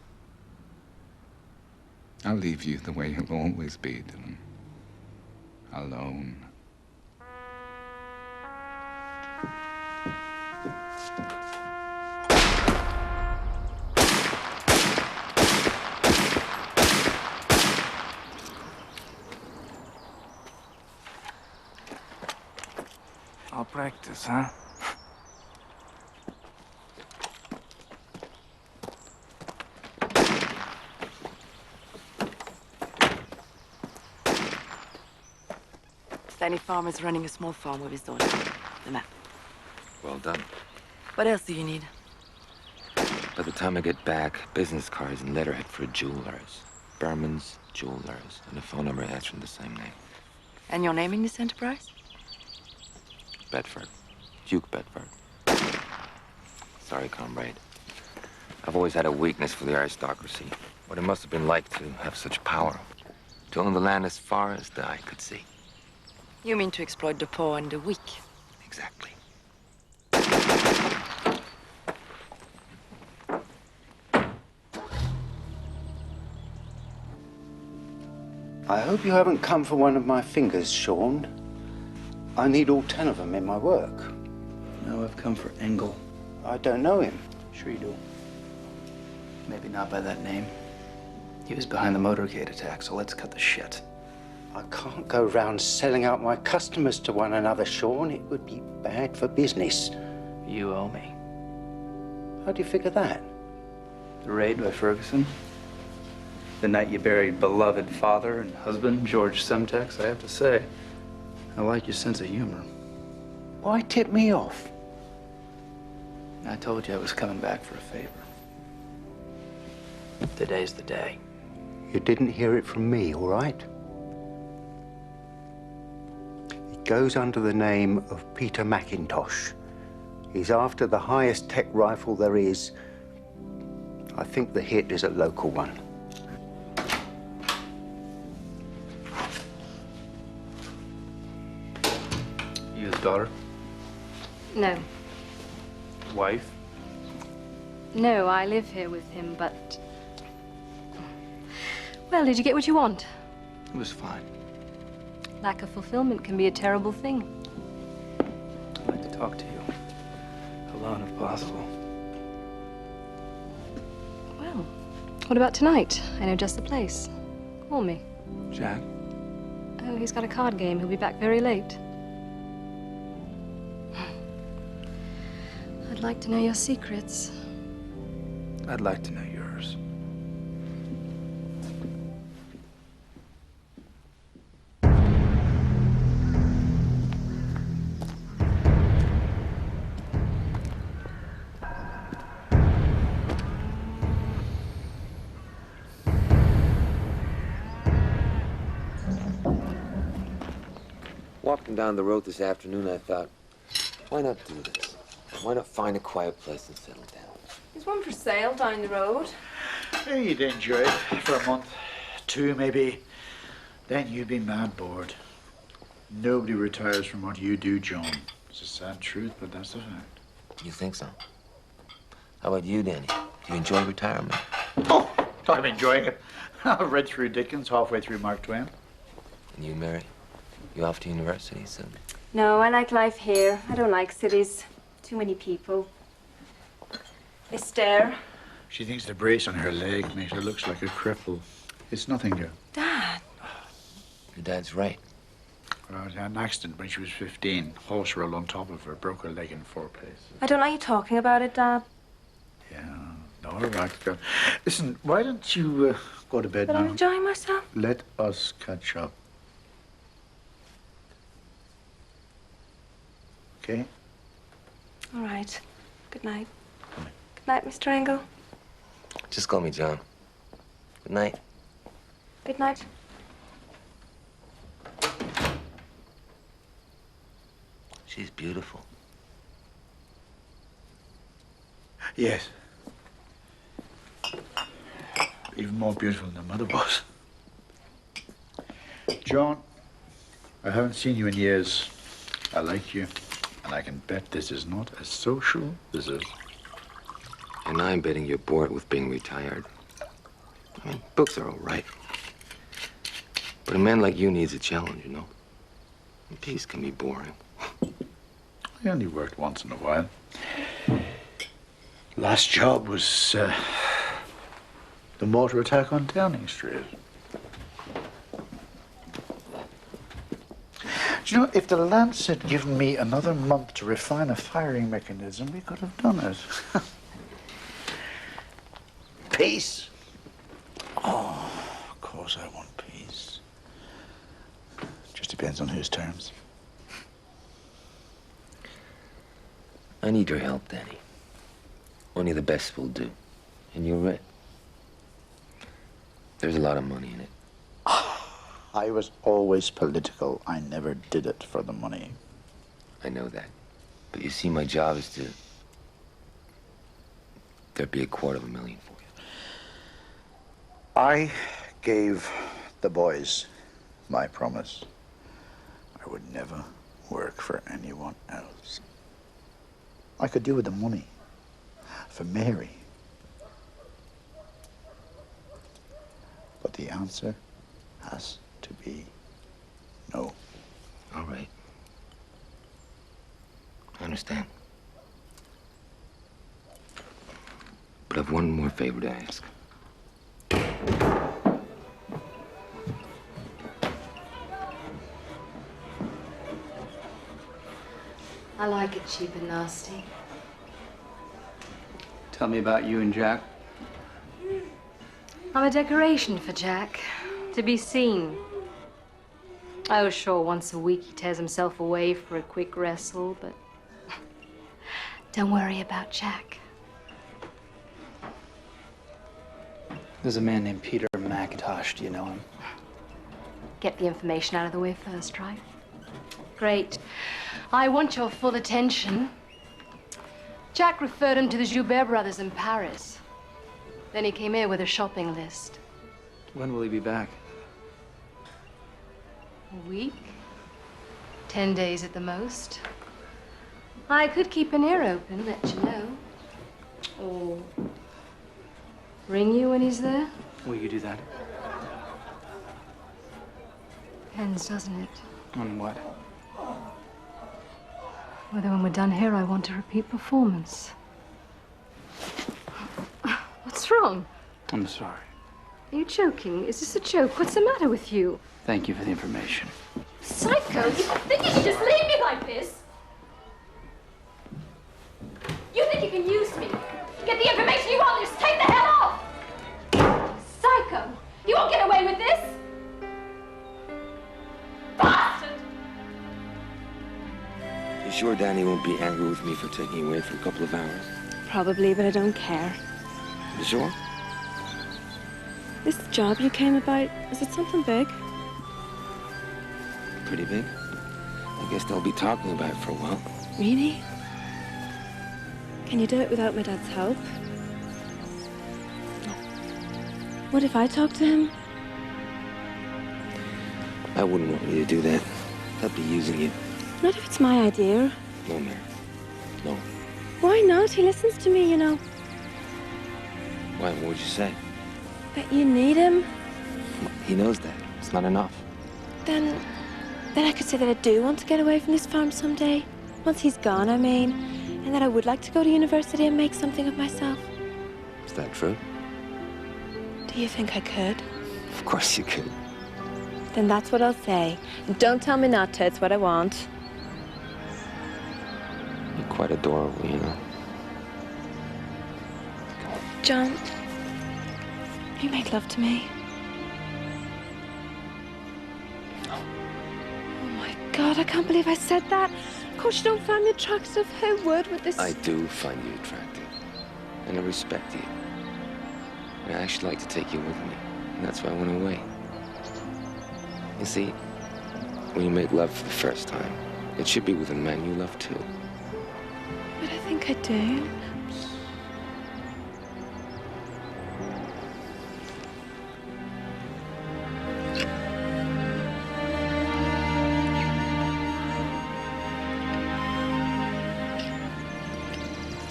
E: I'll leave you the way you'll always be, Dylan. Alone.
M: practice, huh?
G: Danny Farmer's running a small farm with his daughter. The map.
A: Well done.
G: What else do you need?
A: By the time I get back, business cards and letterhead for jewelers. Berman's Jewelers, and a phone number answering the same name.
G: And your name in this enterprise?
A: Bedford. Duke Bedford. Sorry, comrade. I've always had a weakness for the aristocracy. What it must have been like to have such power. To own the land as far as the eye could see.
G: You mean to exploit the poor and the weak?
A: Exactly.
B: I hope you haven't come for one of my fingers, Sean. I need all 10 of them in my work.
M: No, I've come for Engel.
B: I don't know him.
M: Sure you do. Maybe not by that name. He was behind the motorcade attack, so let's cut the shit.
B: I can't go round selling out my customers to one another, Sean. It would be bad for business.
M: You owe me.
B: How do you figure that?
M: The raid by Ferguson. The night you buried beloved father and husband, George Semtex, I have to say, I like your sense of humor.
B: Why tip me off?
M: I told you I was coming back for a favor. Today's the day.
B: You didn't hear it from me, all right? It goes under the name of Peter McIntosh. He's after the highest tech rifle there is. I think the hit is a local one.
M: You his daughter?
K: No.
M: Wife?
K: No, I live here with him, but... Well, did you get what you want?
M: It was fine.
K: Lack of fulfillment can be a terrible thing.
M: I'd like to talk to you. Alone, if possible.
K: Well, what about tonight? I know just the place. Call me.
M: Jack?
K: Oh, he's got a card game. He'll be back very late. I'd like to know your secrets.
M: I'd like to know yours.
A: Walking down the road this afternoon, I thought, why not do this? Why not find a quiet place and settle down?
G: There's one for sale down the road.
R: Hey, you'd enjoy it for a month, 2 maybe. Then you'd be mad bored. Nobody retires from what you do, John. It's a sad truth, but that's the fact.
A: You think so? How about you, Danny? Do you enjoy retirement?
R: Oh, I'm enjoying it. I've read through Dickens, halfway through Mark Twain.
A: And you, Mary? You off to university soon?
S: No, I like life here. I don't like cities. Too many people. They stare.
R: She thinks the brace on her leg makes her look like a cripple. It's nothing, dear.
S: Dad.
A: Your dad's right.
R: Well, she had an accident when she was 15. Horse rolled on top of her, broke her leg in 4 places.
S: I don't like you talking about it, Dad.
R: No, all right, go. Listen, why don't you go to bed
S: But
R: now?
S: I'm enjoying myself.
R: Let us catch up. Okay?
S: All right. Good night. Good night, Mr. Engel.
A: Just call me John. Good night.
S: Good night.
A: She's beautiful.
R: Yes. Even more beautiful than Mother was. John, I haven't seen you in years. I like you, and I can bet this is not a social visit.
A: And I'm betting you're bored with being retired. I mean, books are all right. But a man like you needs a challenge, you know? And peace can be boring.
R: I only worked once in a while. Last job was the mortar attack on Downing Street. Do you know, if the Lance had given me another month to refine a firing mechanism, we could have done it. Peace? Oh, of course I want peace. Just depends on whose terms.
A: I need your help, Danny. Only the best will do. And you're right. There's a lot of money in it.
R: I was always political. I never did it for the money.
A: I know that. But you see, my job is to... There'd be $250,000 for you.
R: I gave the boys my promise. I would never work for anyone else. I could do with the money for Mary. But the answer has to be no.
A: All right. I understand. But I've one more favor to ask.
G: I like it cheap and nasty.
M: Tell me about you and Jack.
K: I'm a decoration for Jack, to be seen. Oh, sure, once a week he tears himself away for a quick wrestle, but don't worry about Jack.
M: There's a man named Peter McIntosh. Do you know him?
K: Get the information out of the way first, right? Great. I want your full attention. Jack referred him to the Joubert brothers in Paris. Then he came here with a shopping list.
M: When will he be back?
K: A week? 10 days at the most. I could keep an ear open, let you know. Or ring you when he's there.
M: Will you do that?
K: Depends, doesn't it?
M: On what?
K: Whether when we're done here, I want a repeat performance. What's wrong?
M: I'm sorry.
K: Are you joking? Is this a joke? What's the matter with you?
M: Thank you for the information.
K: Psycho! You think you can just leave me like this? You think you can use me? Get the information you want, just take the hell off! Psycho! You won't get away with this! Bastard!
A: You sure Danny won't be angry with me for taking you away for a couple of hours?
T: Probably, but I don't care.
A: You sure?
T: This job you came about, is it something big?
A: Pretty big. I guess they'll be talking about it for a while.
T: Really? Can you do it without my dad's help? What if I talk to him?
A: I wouldn't want you to do that. I'd be using you.
T: Not if it's my idea.
A: No, Mary. No.
T: Why not? He listens to me, you know.
A: Why? What would you say?
T: That you need him.
A: He knows that. It's not enough.
T: Then I could say that I do want to get away from this farm someday. Once he's gone, I mean. And that I would like to go to university and make something of myself.
A: Is that true?
T: Do you think I could?
A: Of course you could.
T: Then that's what I'll say. And don't tell me not to. It's what I want.
A: You're quite adorable, you know.
T: John, you make love to me. Oh my God, I can't believe I said that. Of course you don't find me attractive. Who would with this?
A: I do find you attractive. And I respect you. I actually like to take you with me. And that's why I went away. You see, when you make love for the first time, it should be with a man you love too.
T: But I think I do.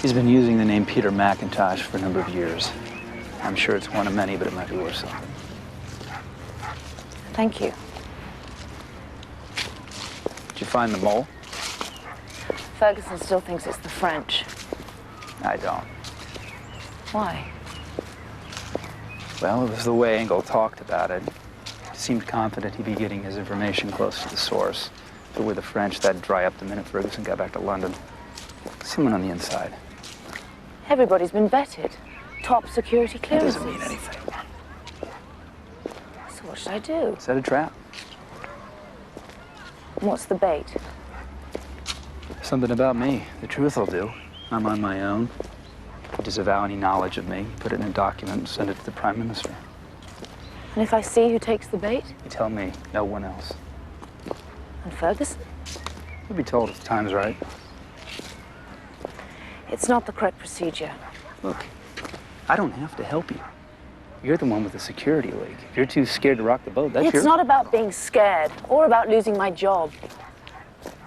M: He's been using the name Peter McIntosh for a number of years. I'm sure it's one of many, but it might be worth something.
Q: Thank you.
M: Did you find the mole?
Q: Ferguson still thinks it's the French.
M: I don't.
Q: Why?
M: Well, it was the way Engel talked about it. He seemed confident he'd be getting his information close to the source. If it were the French, that'd dry up the minute Ferguson got back to London. Someone on the inside.
Q: Everybody's been vetted. Top security
M: That
Q: clearances.
M: doesn't mean anything.
Q: So what should I do?
M: Set a trap.
Q: What's the bait?
M: Something about me. The truth will do. I'm on my own. Disavow any knowledge of me. Put it in a document and send it to the Prime Minister.
Q: And if I see who takes the bait?
M: You tell me, no one else.
Q: And Ferguson?
M: You'll be told if the time's right.
Q: It's not the correct procedure.
M: Look, I don't have to help you. You're the one with the security leak. If you're too scared to rock the boat, that's
Q: It's not about being scared or about losing my job.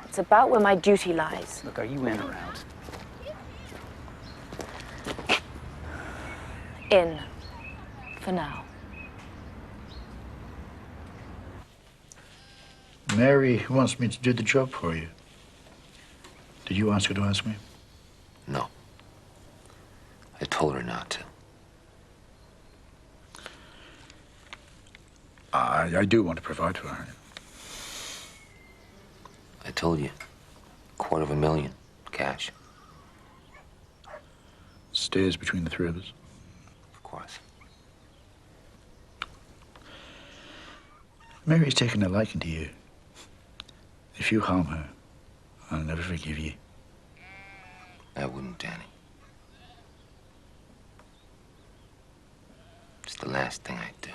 Q: It's about where my duty lies.
M: Look, are you in or out?
Q: In. For now.
R: Mary wants me to do the job for you. Did you ask her to ask me?
A: No. I told her not to.
R: I do want to provide for her.
A: I told you. $250,000. Cash.
R: Stays between the three of us.
A: Of course.
R: Mary's taken a liking to you. If you harm her, I'll never forgive you.
A: I wouldn't, Danny. It's the last thing I'd do.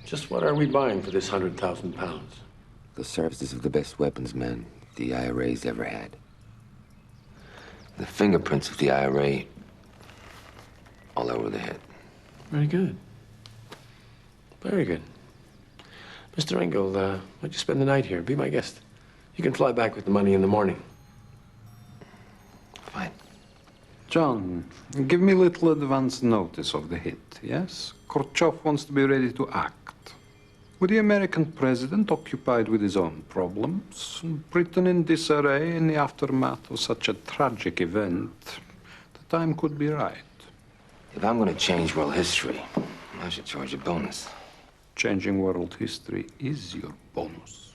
J: Just what are we buying for this £100,000?
A: The services of the best weapons men the IRA's ever had. The fingerprints of the IRA all over the head.
J: Very good. Very good. Mr. Engel, why don't you spend the night here? Be my guest. You can fly back with the money in the morning.
A: Fine.
C: John, give me a little advance notice of the hit, yes? Khrushchev wants to be ready to act. With the American president occupied with his own problems, Britain in disarray in the aftermath of such a tragic event, the time could be right.
A: If I'm going to change world history, I should charge a bonus.
C: Changing world history is your bonus.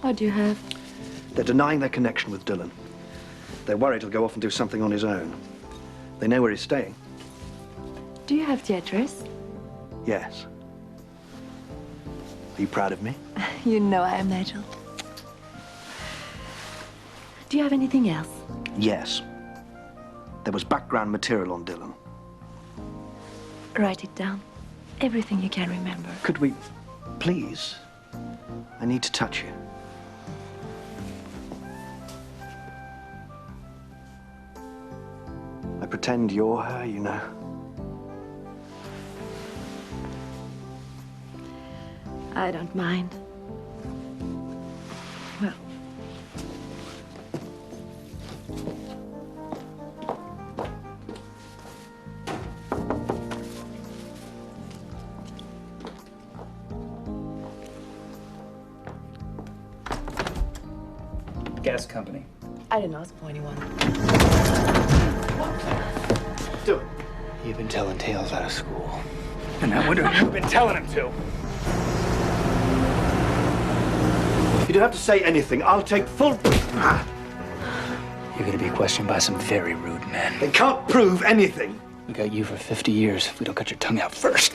G: What do you have?
L: They're denying their connection with Dylan. They're worried he'll go off and do something on his own. They know where he's staying.
G: Do you have the address?
L: Yes. Are you proud of me?
G: You know I am, Nigel. Do you have anything else?
L: Yes. There was background material on Dylan.
G: Write it down. Everything you can remember.
L: Could we, please? I need to touch you. pretend you're her, you know.
T: I don't mind. Well,
M: Gas company.
G: I didn't ask for anyone.
M: Do it.
R: You've been telling tales out of school.
M: And I wonder who you've been telling him to.
N: You don't have to say anything. I'll take full...
R: You're gonna be questioned by some very rude men.
N: They can't prove anything.
R: We got you for 50 years if we don't cut your tongue out first.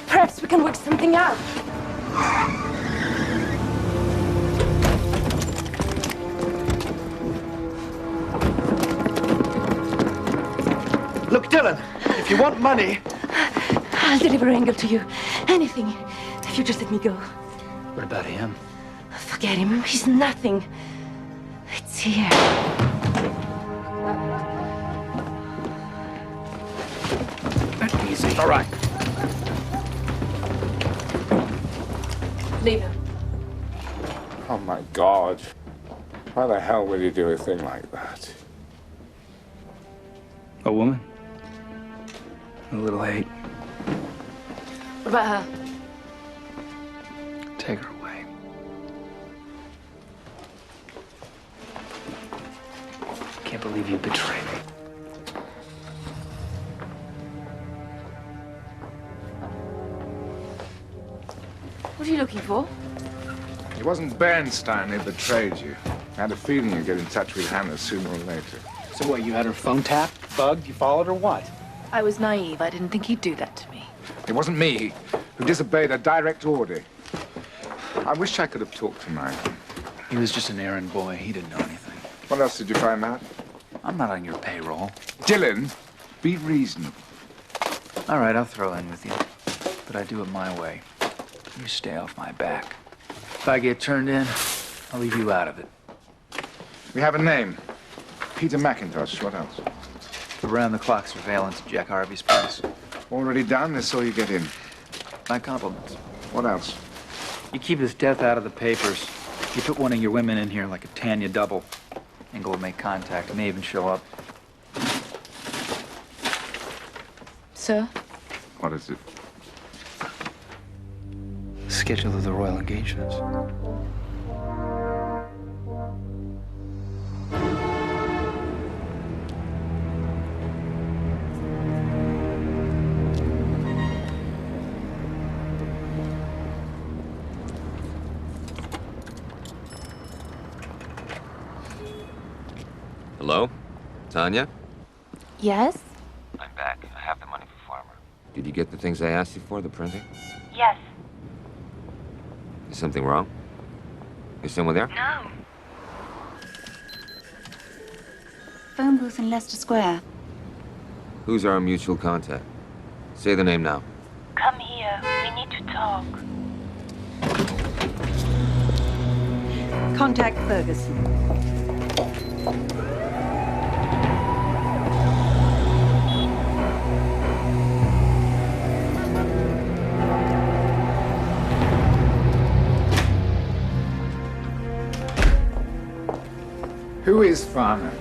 T: perhaps we can work something out.
N: Look, Dylan, if you want money...
T: I'll deliver Engel to you. Anything, if you just let me go.
R: What about him?
T: Forget him. He's nothing. It's here.
R: Easy. All right.
T: Leave him.
E: Oh, my God. Why the hell would you do a thing like that?
M: A woman? A little hate.
T: What about her?
M: Take her away. Can't believe you betrayed me.
T: What are you looking for?
E: It wasn't Bernstein who betrayed you. I had a feeling you'd get in touch with Hannah sooner or later.
M: So what, you had her phone tapped, bugged, you followed her, what?
G: I was naive. I didn't think he'd do that to me.
E: It wasn't me who disobeyed a direct order. I wish I could have talked to him.
R: He was just an errand boy. He didn't know anything.
E: What else did you find out?
R: I'm not on your payroll.
E: Dylan, be reasonable.
R: All right, I'll throw in with you. But I do it my way. You stay off my back. If I get turned in, I'll leave you out of it.
E: We have a name. Peter McIntosh. What else?
R: Around-the-clock surveillance at Jack Harvey's place.
E: Already done. That's all you get in.
R: My compliments.
E: What else?
M: You keep his death out of the papers. You put one of your women in here like a Tanya double. Engel will make contact, may even show up.
G: Sir?
E: What is it?
R: Schedule of the royal engagements.
A: Hello? Tanya?
T: Yes?
A: I'm back. I have the money for Farmer. Did you get the things I asked you for, the printing?
T: Yes.
A: Is something wrong? Is someone there?
T: No.
U: Phone booth in Leicester Square.
A: Who's our mutual contact? Say the name now.
T: Come here. We need to talk.
U: Contact Ferguson.
E: Who is Farmer?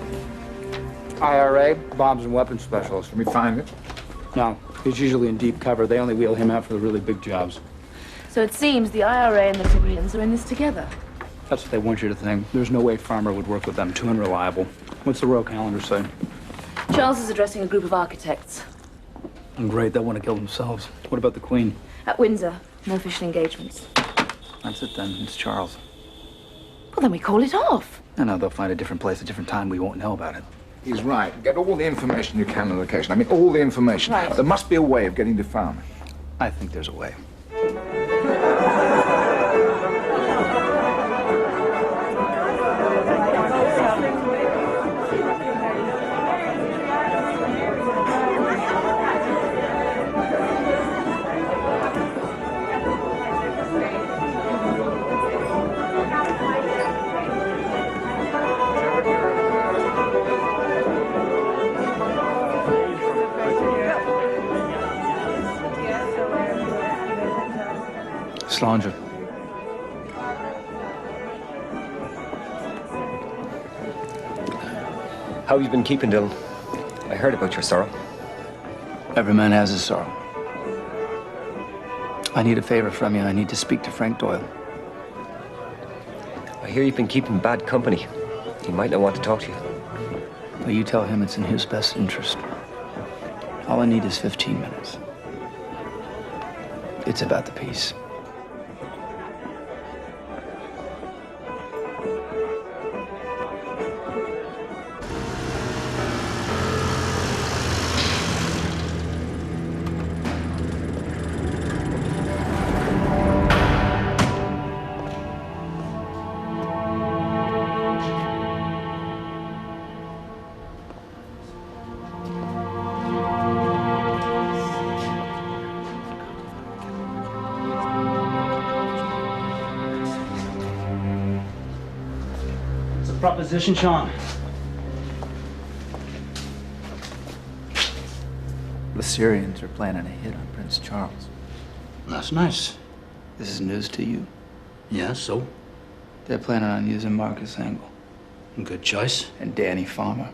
M: IRA, bombs and weapons specialist.
E: Can we find it?
M: No, he's usually in deep cover. They only wheel him out for the really big jobs.
G: So it seems the IRA and the Koreans are in this together.
M: That's what they want you to think. There's no way Farmer would work with them. Too unreliable. What's the royal calendar say?
G: Charles is addressing a group of architects.
M: And great, they want to kill themselves. What about the Queen?
G: At Windsor. No official engagements.
M: That's it then. It's Charles.
G: Well, then we call it off.
M: No, they'll find a different place, a different time. We won't know about it.
E: He's right. Get all the information you can on location. I mean, all the information.
G: Right.
E: There must be a way of getting to Farmer.
M: I think there's a way. Slanger.
I: How have you been keeping, Dylan? I heard about your sorrow.
M: Every man has his sorrow. I need a favor from you. I need to speak to Frank Doyle.
I: I hear you've been keeping bad company. He might not want to talk to you.
M: Well, you tell him it's in his best interest. All I need is 15 minutes. It's about the peace.
V: Proposition, Sean.
L: The Syrians are planning a hit on Prince Charles.
V: That's nice.
M: This is news to you.
V: Yeah, so?
M: They're planning on using Marcus Angle.
V: Good choice.
M: And Danny Farmer.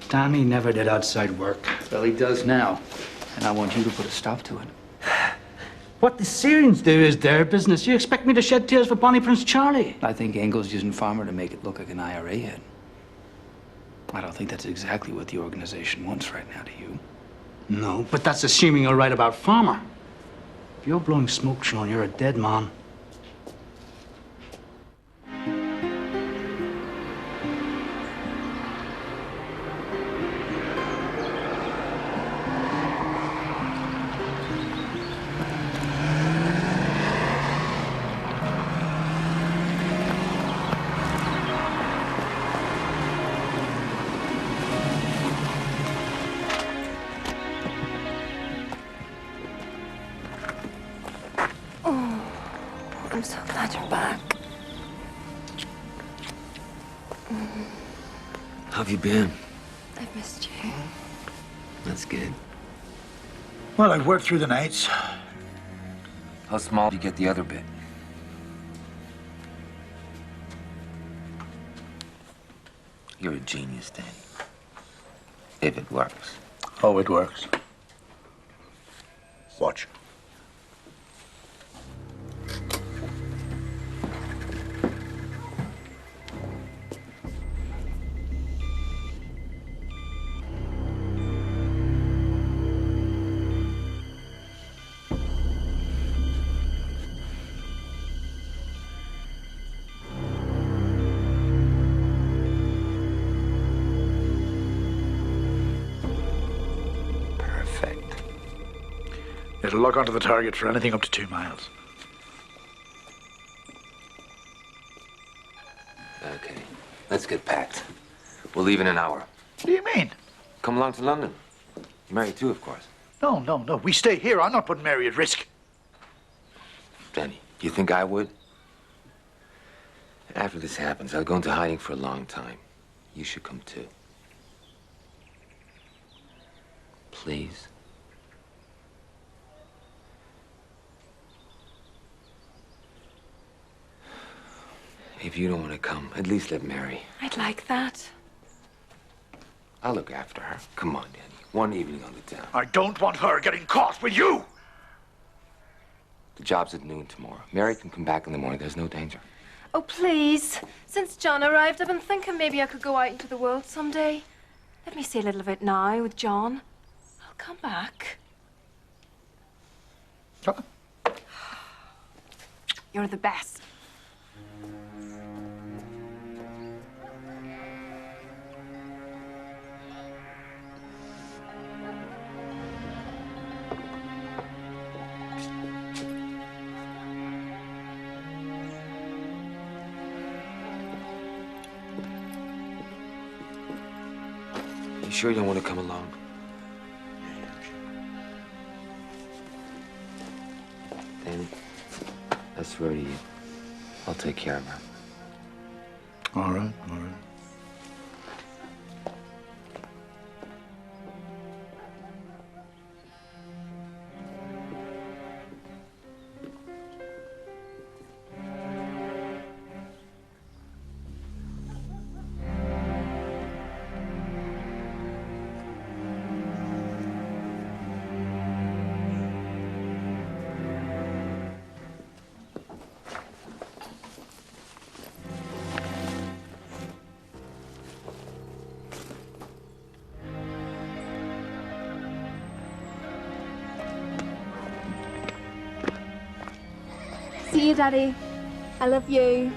V: Danny never did outside work.
M: Well, he does now. And I want you to put a stop to it.
V: What the Syrians do is their business. You expect me to shed tears for Bonnie Prince Charlie?
M: I think Angle's using Farmer to make it look like an IRA hit. I don't think that's exactly what the organization wants right now, do you?
V: No, but that's assuming you're right about Farmer. If you're blowing smoke, Sean, you're a dead man.
T: I'm so glad you're back.
A: How have you been?
T: I've missed you.
A: That's good.
R: Well, I've worked through the nights.
A: How small do you get the other bit? You're a genius, Danny. If it works.
R: Oh, it works. Watch. It'll lock onto the target for anything up to 2 miles.
A: Okay, let's get packed. We'll leave in an hour.
R: What do you mean?
A: Come along to London. Mary, too, of course.
R: No, no, no. We stay here. I'm not putting Mary at risk.
A: Danny, do you think I would? After this happens, I'll go into hiding for a long time. You should come, too. Please? If you don't want to come, at least let Mary.
T: I'd like that.
A: I'll look after her. Come on, Danny. One evening on the town.
R: I don't want her getting caught with you.
A: The job's at noon tomorrow. Mary can come back in the morning. There's no danger.
T: Oh, please. Since John arrived, I've been thinking maybe I could go out into the world someday. Let me see a little of it now with John. I'll come back. You're the best.
A: You sure you don't want to come along? Danny, I swear to you, I'll take care of her.
R: All right, all right.
T: you, Daddy. I love you.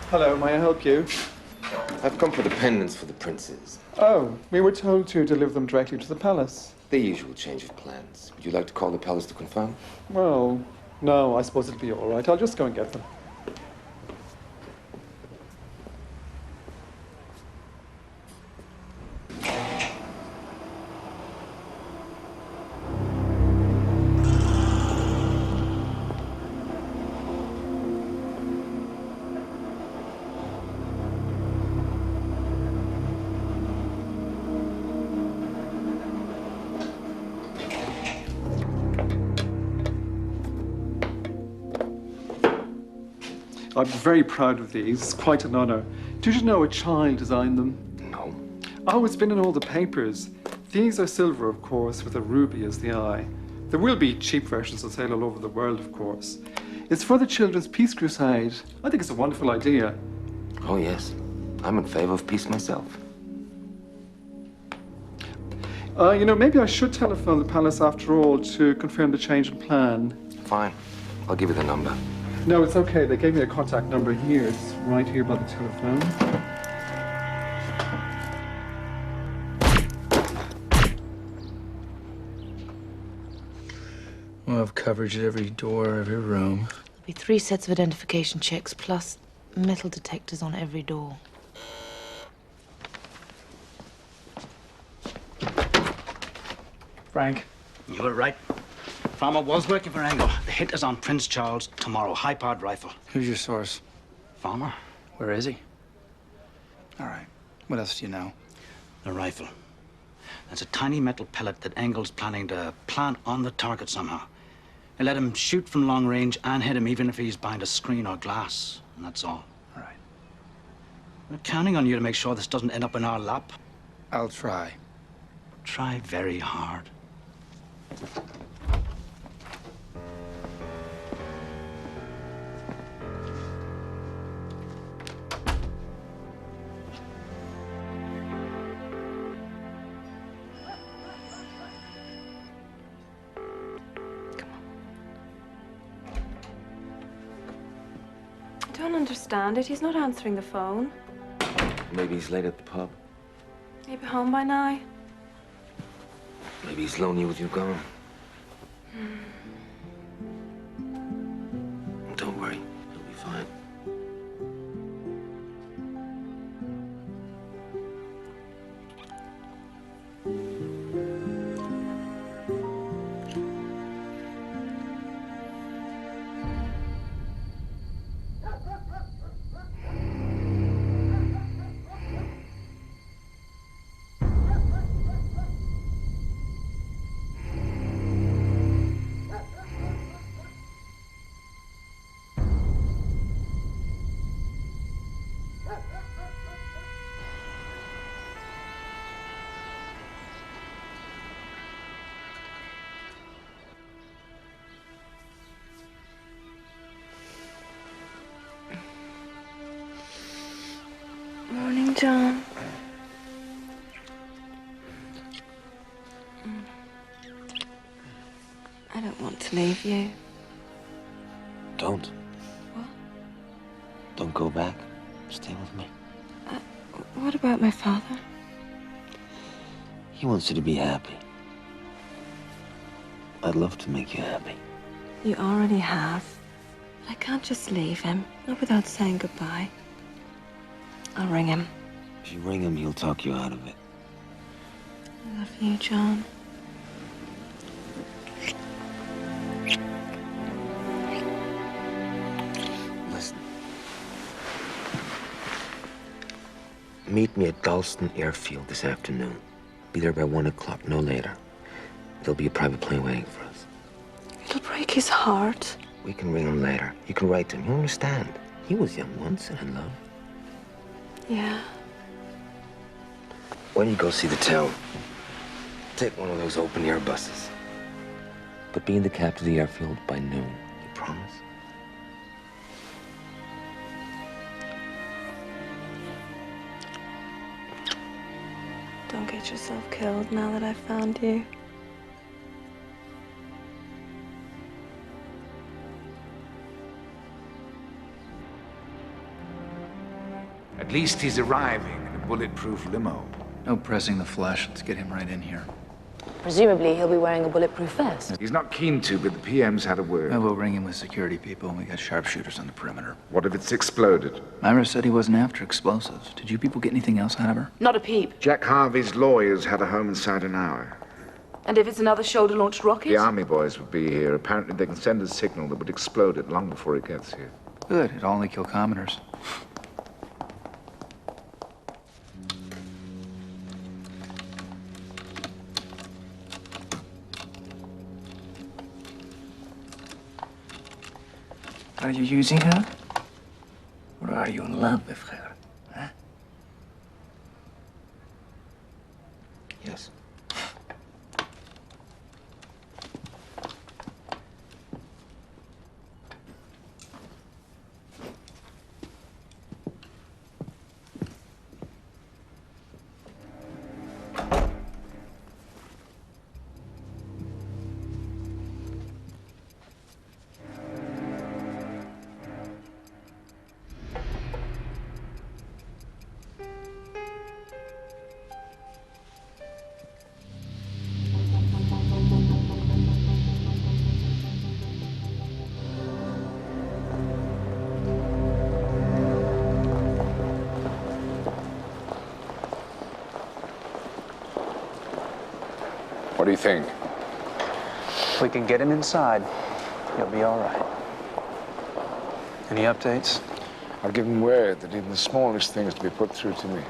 H: Hello, may I help you?
A: I've come for the pendants for the princes.
H: Oh, we were told to deliver them directly to the palace.
A: The usual change of plans. Would you like to call the palace to confirm?
H: Well, no, I suppose it'll be all right. I'll just go and get them. I'm very proud of these. It's quite an honor. Did you know a child designed them?
A: No.
H: Oh, it's been in all the papers. These are silver, of course, with a ruby as the eye. There will be cheap versions on sale all over the world, of course. It's for the Children's Peace Crusade. I think it's a wonderful idea.
A: Oh, yes. I'm in favor of peace myself.
H: Maybe I should telephone the palace after all to confirm the change in plan.
A: Fine. I'll give you the number.
H: No, it's okay. They gave me a contact number here. It's right here by the telephone.
J: We'll have coverage at every door, every room.
Q: There'll be 3 sets of identification checks, plus metal detectors on every door.
V: Frank, you were right. Farmer was working for Engel. The hit is on Prince Charles tomorrow. High-powered rifle.
J: Who's your source?
V: Farmer?
J: Where is he?
V: All right.
J: What else do you know?
V: The rifle. That's a tiny metal pellet that Engel's planning to plant on the target somehow. And let him shoot from long range and hit him even if he's behind a screen or glass. And that's all.
J: All right.
V: We're counting on you to make sure this doesn't end up in our lap.
J: I'll try.
V: Try very hard.
T: I don't understand it. He's not answering the phone.
A: Maybe he's late at the pub.
T: Maybe home by now.
A: Maybe he's lonely with you gone. Don't worry. He'll be fine.
T: Morning, John. I don't want to leave you.
A: Don't.
T: What?
A: Don't go back. Stay with me.
T: What about my father?
A: He wants you to be happy.
I: I'd love to make you happy.
T: You already have. But I can't just leave him, not without saying goodbye. I'll ring him.
I: If you ring him, he'll talk you out of it.
T: I love you, John.
I: Listen. Meet me at Dalston Airfield this afternoon. Be there by 1 o'clock, no later. There'll be a private plane waiting for us.
T: It'll break his heart.
I: We can ring him later. You can write to him. He'll understand. He was young once and in love.
T: Yeah.
I: When you go see the town, take one of those open-air buses. But be in the cab to the airfield by noon. You promise?
T: Don't get yourself killed now that I've found you.
E: At least he's arriving in a bulletproof limo.
R: No pressing the flesh. Let's get him right in here.
Q: Presumably, he'll be wearing a bulletproof vest.
E: He's not keen to, but the PM's had a word.
R: We'll ring him with security people, and we got sharpshooters on the perimeter.
E: What if it's exploded?
R: Myra said he wasn't after explosives. Did you people get anything else out of her?
Q: Not a peep.
E: Jack Harvey's lawyers had her home inside an hour.
Q: And if it's another shoulder-launched rocket?
E: The army boys would be here. Apparently they can send a signal that would explode it long before it gets here.
R: Good. It'll only kill commoners.
I: Are you using her? Or are you in love with her? Huh? Yes.
E: What do you think?
M: If we can get him inside, he'll be all right. Any updates?
E: I've given word that even the smallest thing is to be put through to me.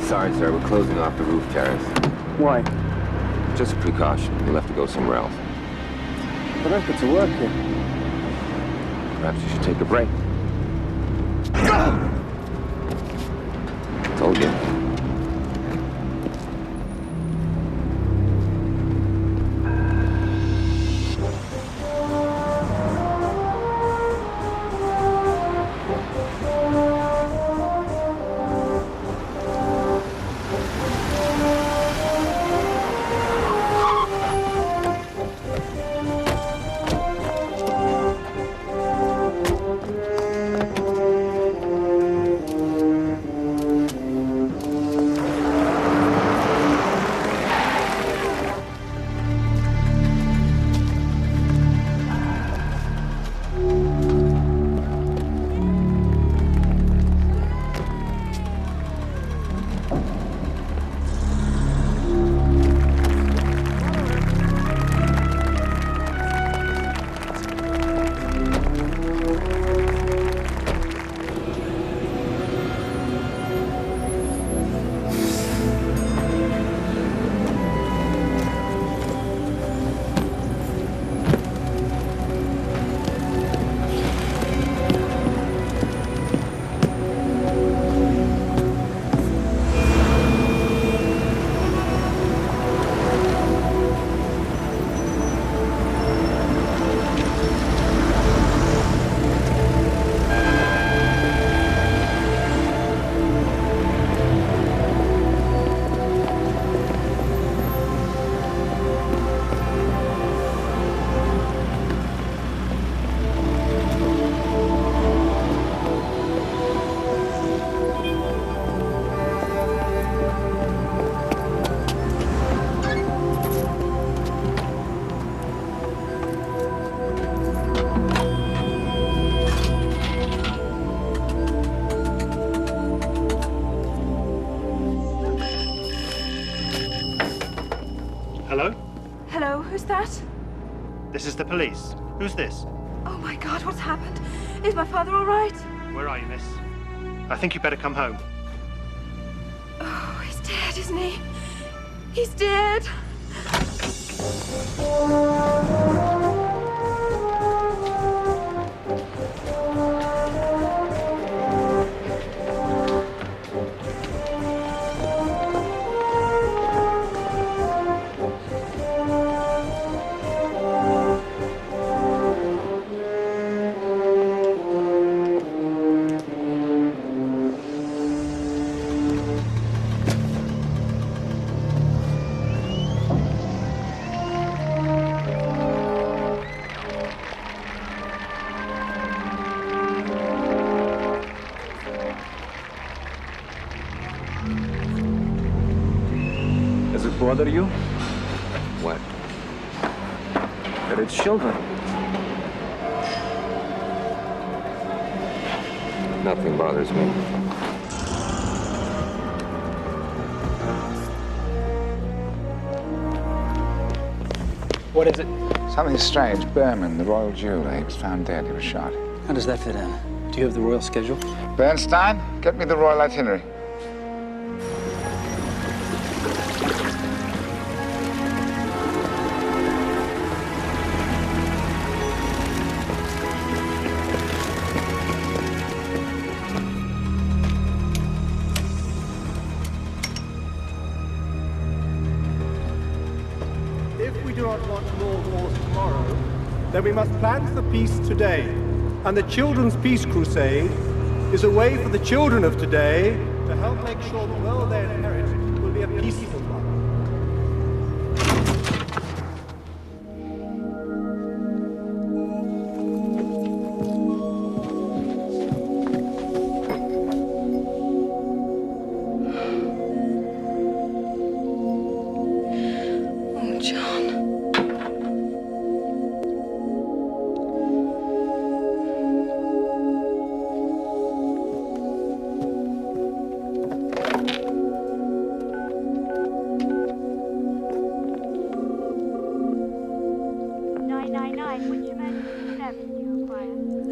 A: Sorry, sir, we're closing off the roof terrace.
H: Why?
A: Just a precaution. You'll have to go somewhere else.
H: But I put to work here.
A: Perhaps you should take a break. Told you.
T: that?
F: This is the police. Who's this?
T: Oh my God, what's happened? Is my father all right?
F: Where are you, miss? I think you better come home.
T: Oh, he's dead, isn't he? He's dead.
M: Does it bother you?
A: What?
M: That it's children.
A: Nothing bothers me.
M: What is it?
E: Something strange. Berman, the royal jeweler, he was found dead. He was shot.
M: How does that fit in? Do you have the royal schedule?
E: Bernstein, get me the royal itinerary.
F: If we do not want more wars tomorrow, then we must plan for peace today. And the Children's Peace Crusade is a way for the children of today to help make sure the world they inherit will be a peaceful one.
T: Oh, John.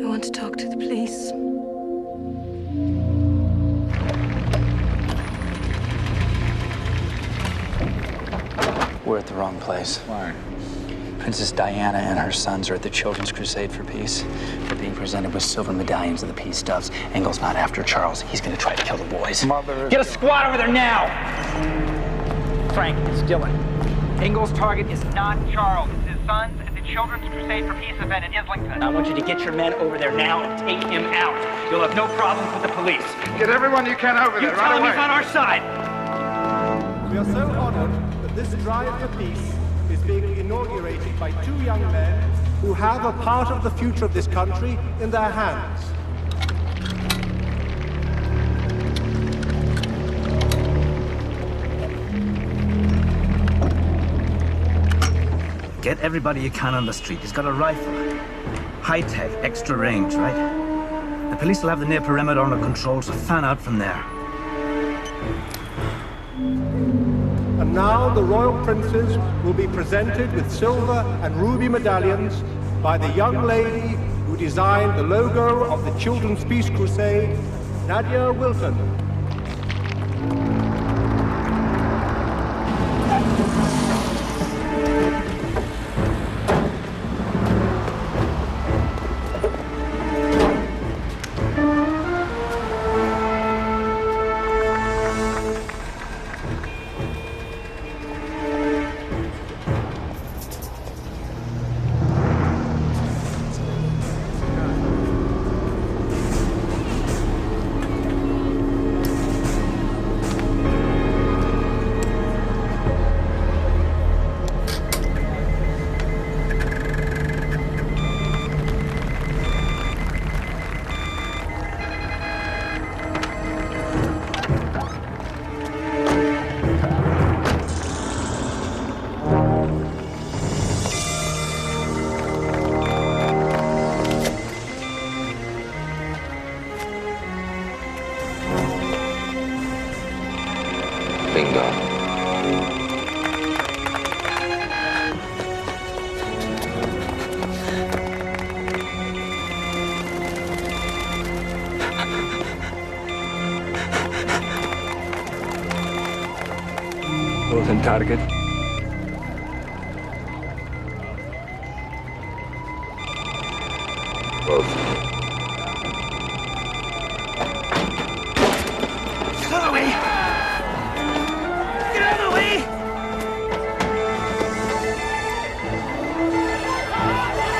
T: I want to talk to the police.
M: We're at the wrong place.
E: Why?
M: Princess Diana and her sons are at the Children's Crusade for Peace. They're being presented with silver medallions of the peace doves. Engel's not after Charles. He's gonna try to kill the boys.
E: Mother.
M: Get a squad over there now! Frank, it's Dylan. Engel's target is not Charles. It's his sons at the Children's Crusade for Peace event in Islington. I want you to get your men over there now and take him out. You'll have no problems with the police.
E: Get everyone you can over there,
M: You
E: right
M: tell him
E: away.
M: he's on our side.
F: We are so honored that this drive for peace is being inaugurated by two young men who have a part of the future of this country in their hands.
V: Get everybody you can on the street. He's got a rifle. High-tech, extra range, right? The police will have the near perimeter under control, so fan out from there.
F: And now the royal princes will be presented with silver and ruby medallions by the young lady who designed the logo of the Children's Peace Crusade, Nadia Wilton.
M: On target.
P: Get out of the way! Get out of the way!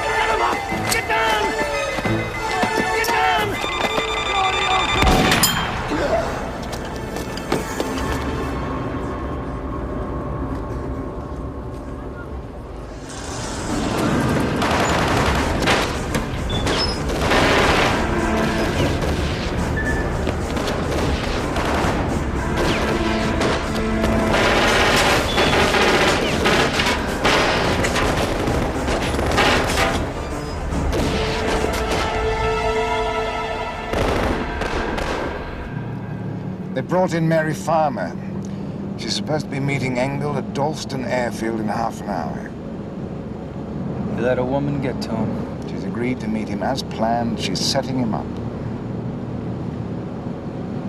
P: Get him up! Get down! Get down!
E: They brought in Mary Farmer. She's supposed to be meeting Engel at Dalston Airfield in half an hour.
M: You let a woman get to him.
E: She's agreed to meet him as planned. She's setting him up.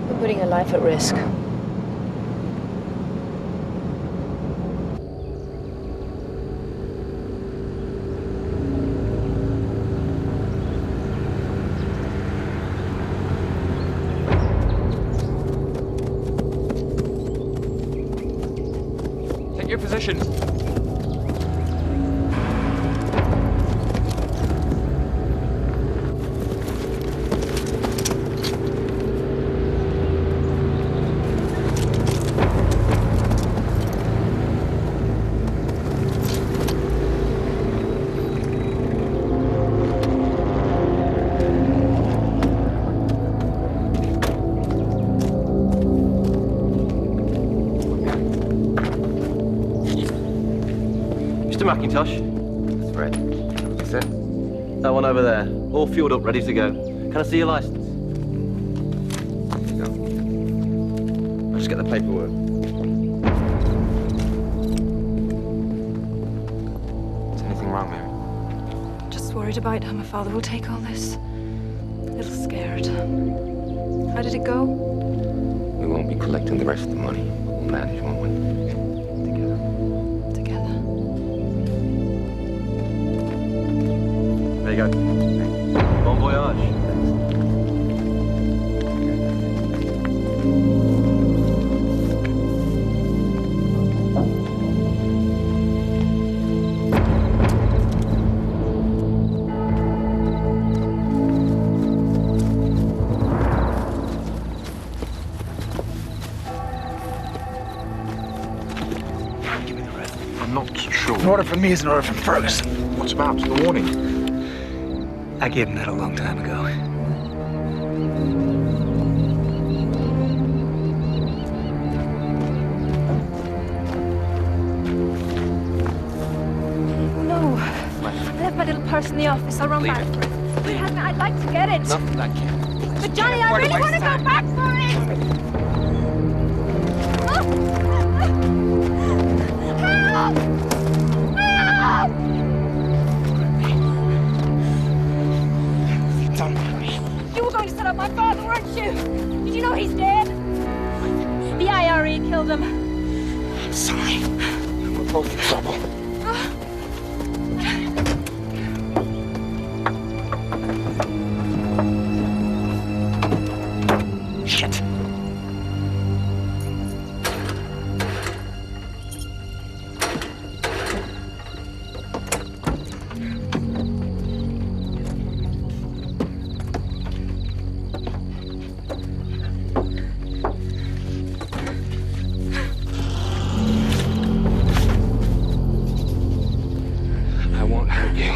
Q: We're putting her life at risk.
M: Take your position.
D: Mr. McIntosh.
A: That's right. What's that?
D: That one over there. All fueled up, ready to go. Can I see your license?
A: Here you go.
D: I'll just get the paperwork.
A: Is anything wrong, Mary?
T: Just worried about how my father will take all this. A little scared. How did it go?
A: We won't be collecting the rest of the money. We'll manage, won't we?
D: There you go. Bon voyage.
R: Give me the rest. I'm not sure. An order from me is an order from Ferguson. What's about the warning? I gave him that a long time ago.
T: No. I left my little purse in the office. I'll run back for it. Wait, Hannah, I'd like to get it.
A: Nothing I can't.
T: But Johnny, I really want to go back for it. Help! Help! You were going to set up my father, weren't you? Did you know he's dead? The IRE killed him.
R: I'm sorry. We're both in trouble. Shit.
A: I won't hurt you.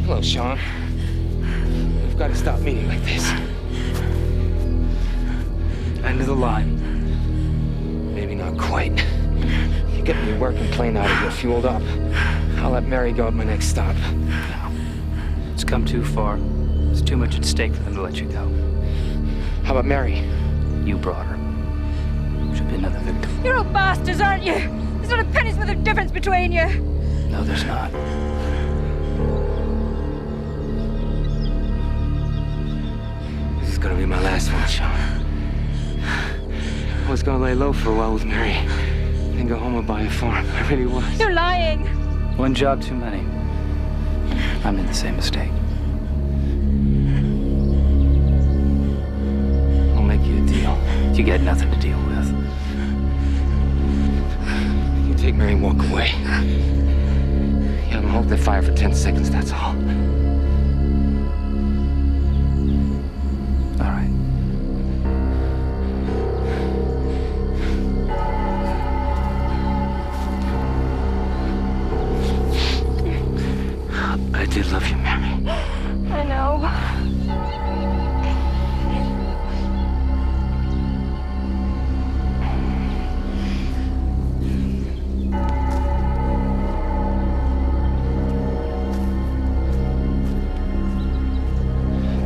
A: Hello, Sean. We've got to stop meeting like this.
R: End of the line.
I: Maybe not quite. You get me a working plane out of here, fueled up. I'll let Mary go at my next stop.
M: No. It's come too far. There's too much at stake for them to let you go.
I: How about Mary?
M: You brought her. Should be another victim.
T: You're all bastards, aren't you? There's not a penny's worth of difference between you.
M: No, there's not.
I: This is gonna be my last one, Sean. I was gonna lay low for a while with Mary, then go home and buy a farm. I really was.
T: You're lying.
M: One job too many. I made the same mistake. I'll make you a deal. You get nothing to deal with.
I: You take Mary and walk away. You have them hold their fire for 10 seconds, that's all.
M: All right.
I: I did love you, Mary.
T: I know.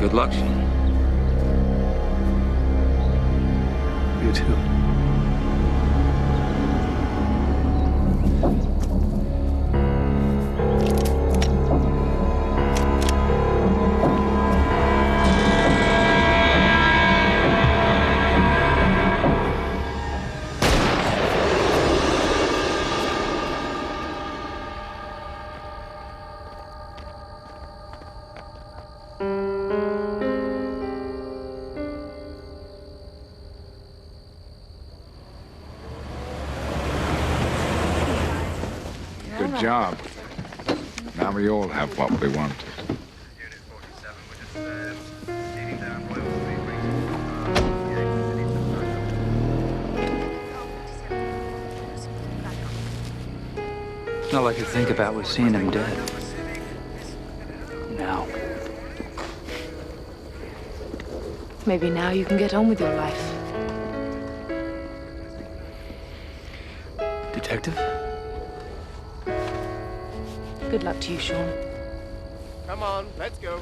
I: Good luck, Sean.
M: You too.
E: Good job. Now we all have what we wanted.
M: All I could think about was seeing him dead. Now.
G: Maybe now you can get on with your life.
M: Detective?
G: Good luck to you, Sean.
F: Come on, let's go.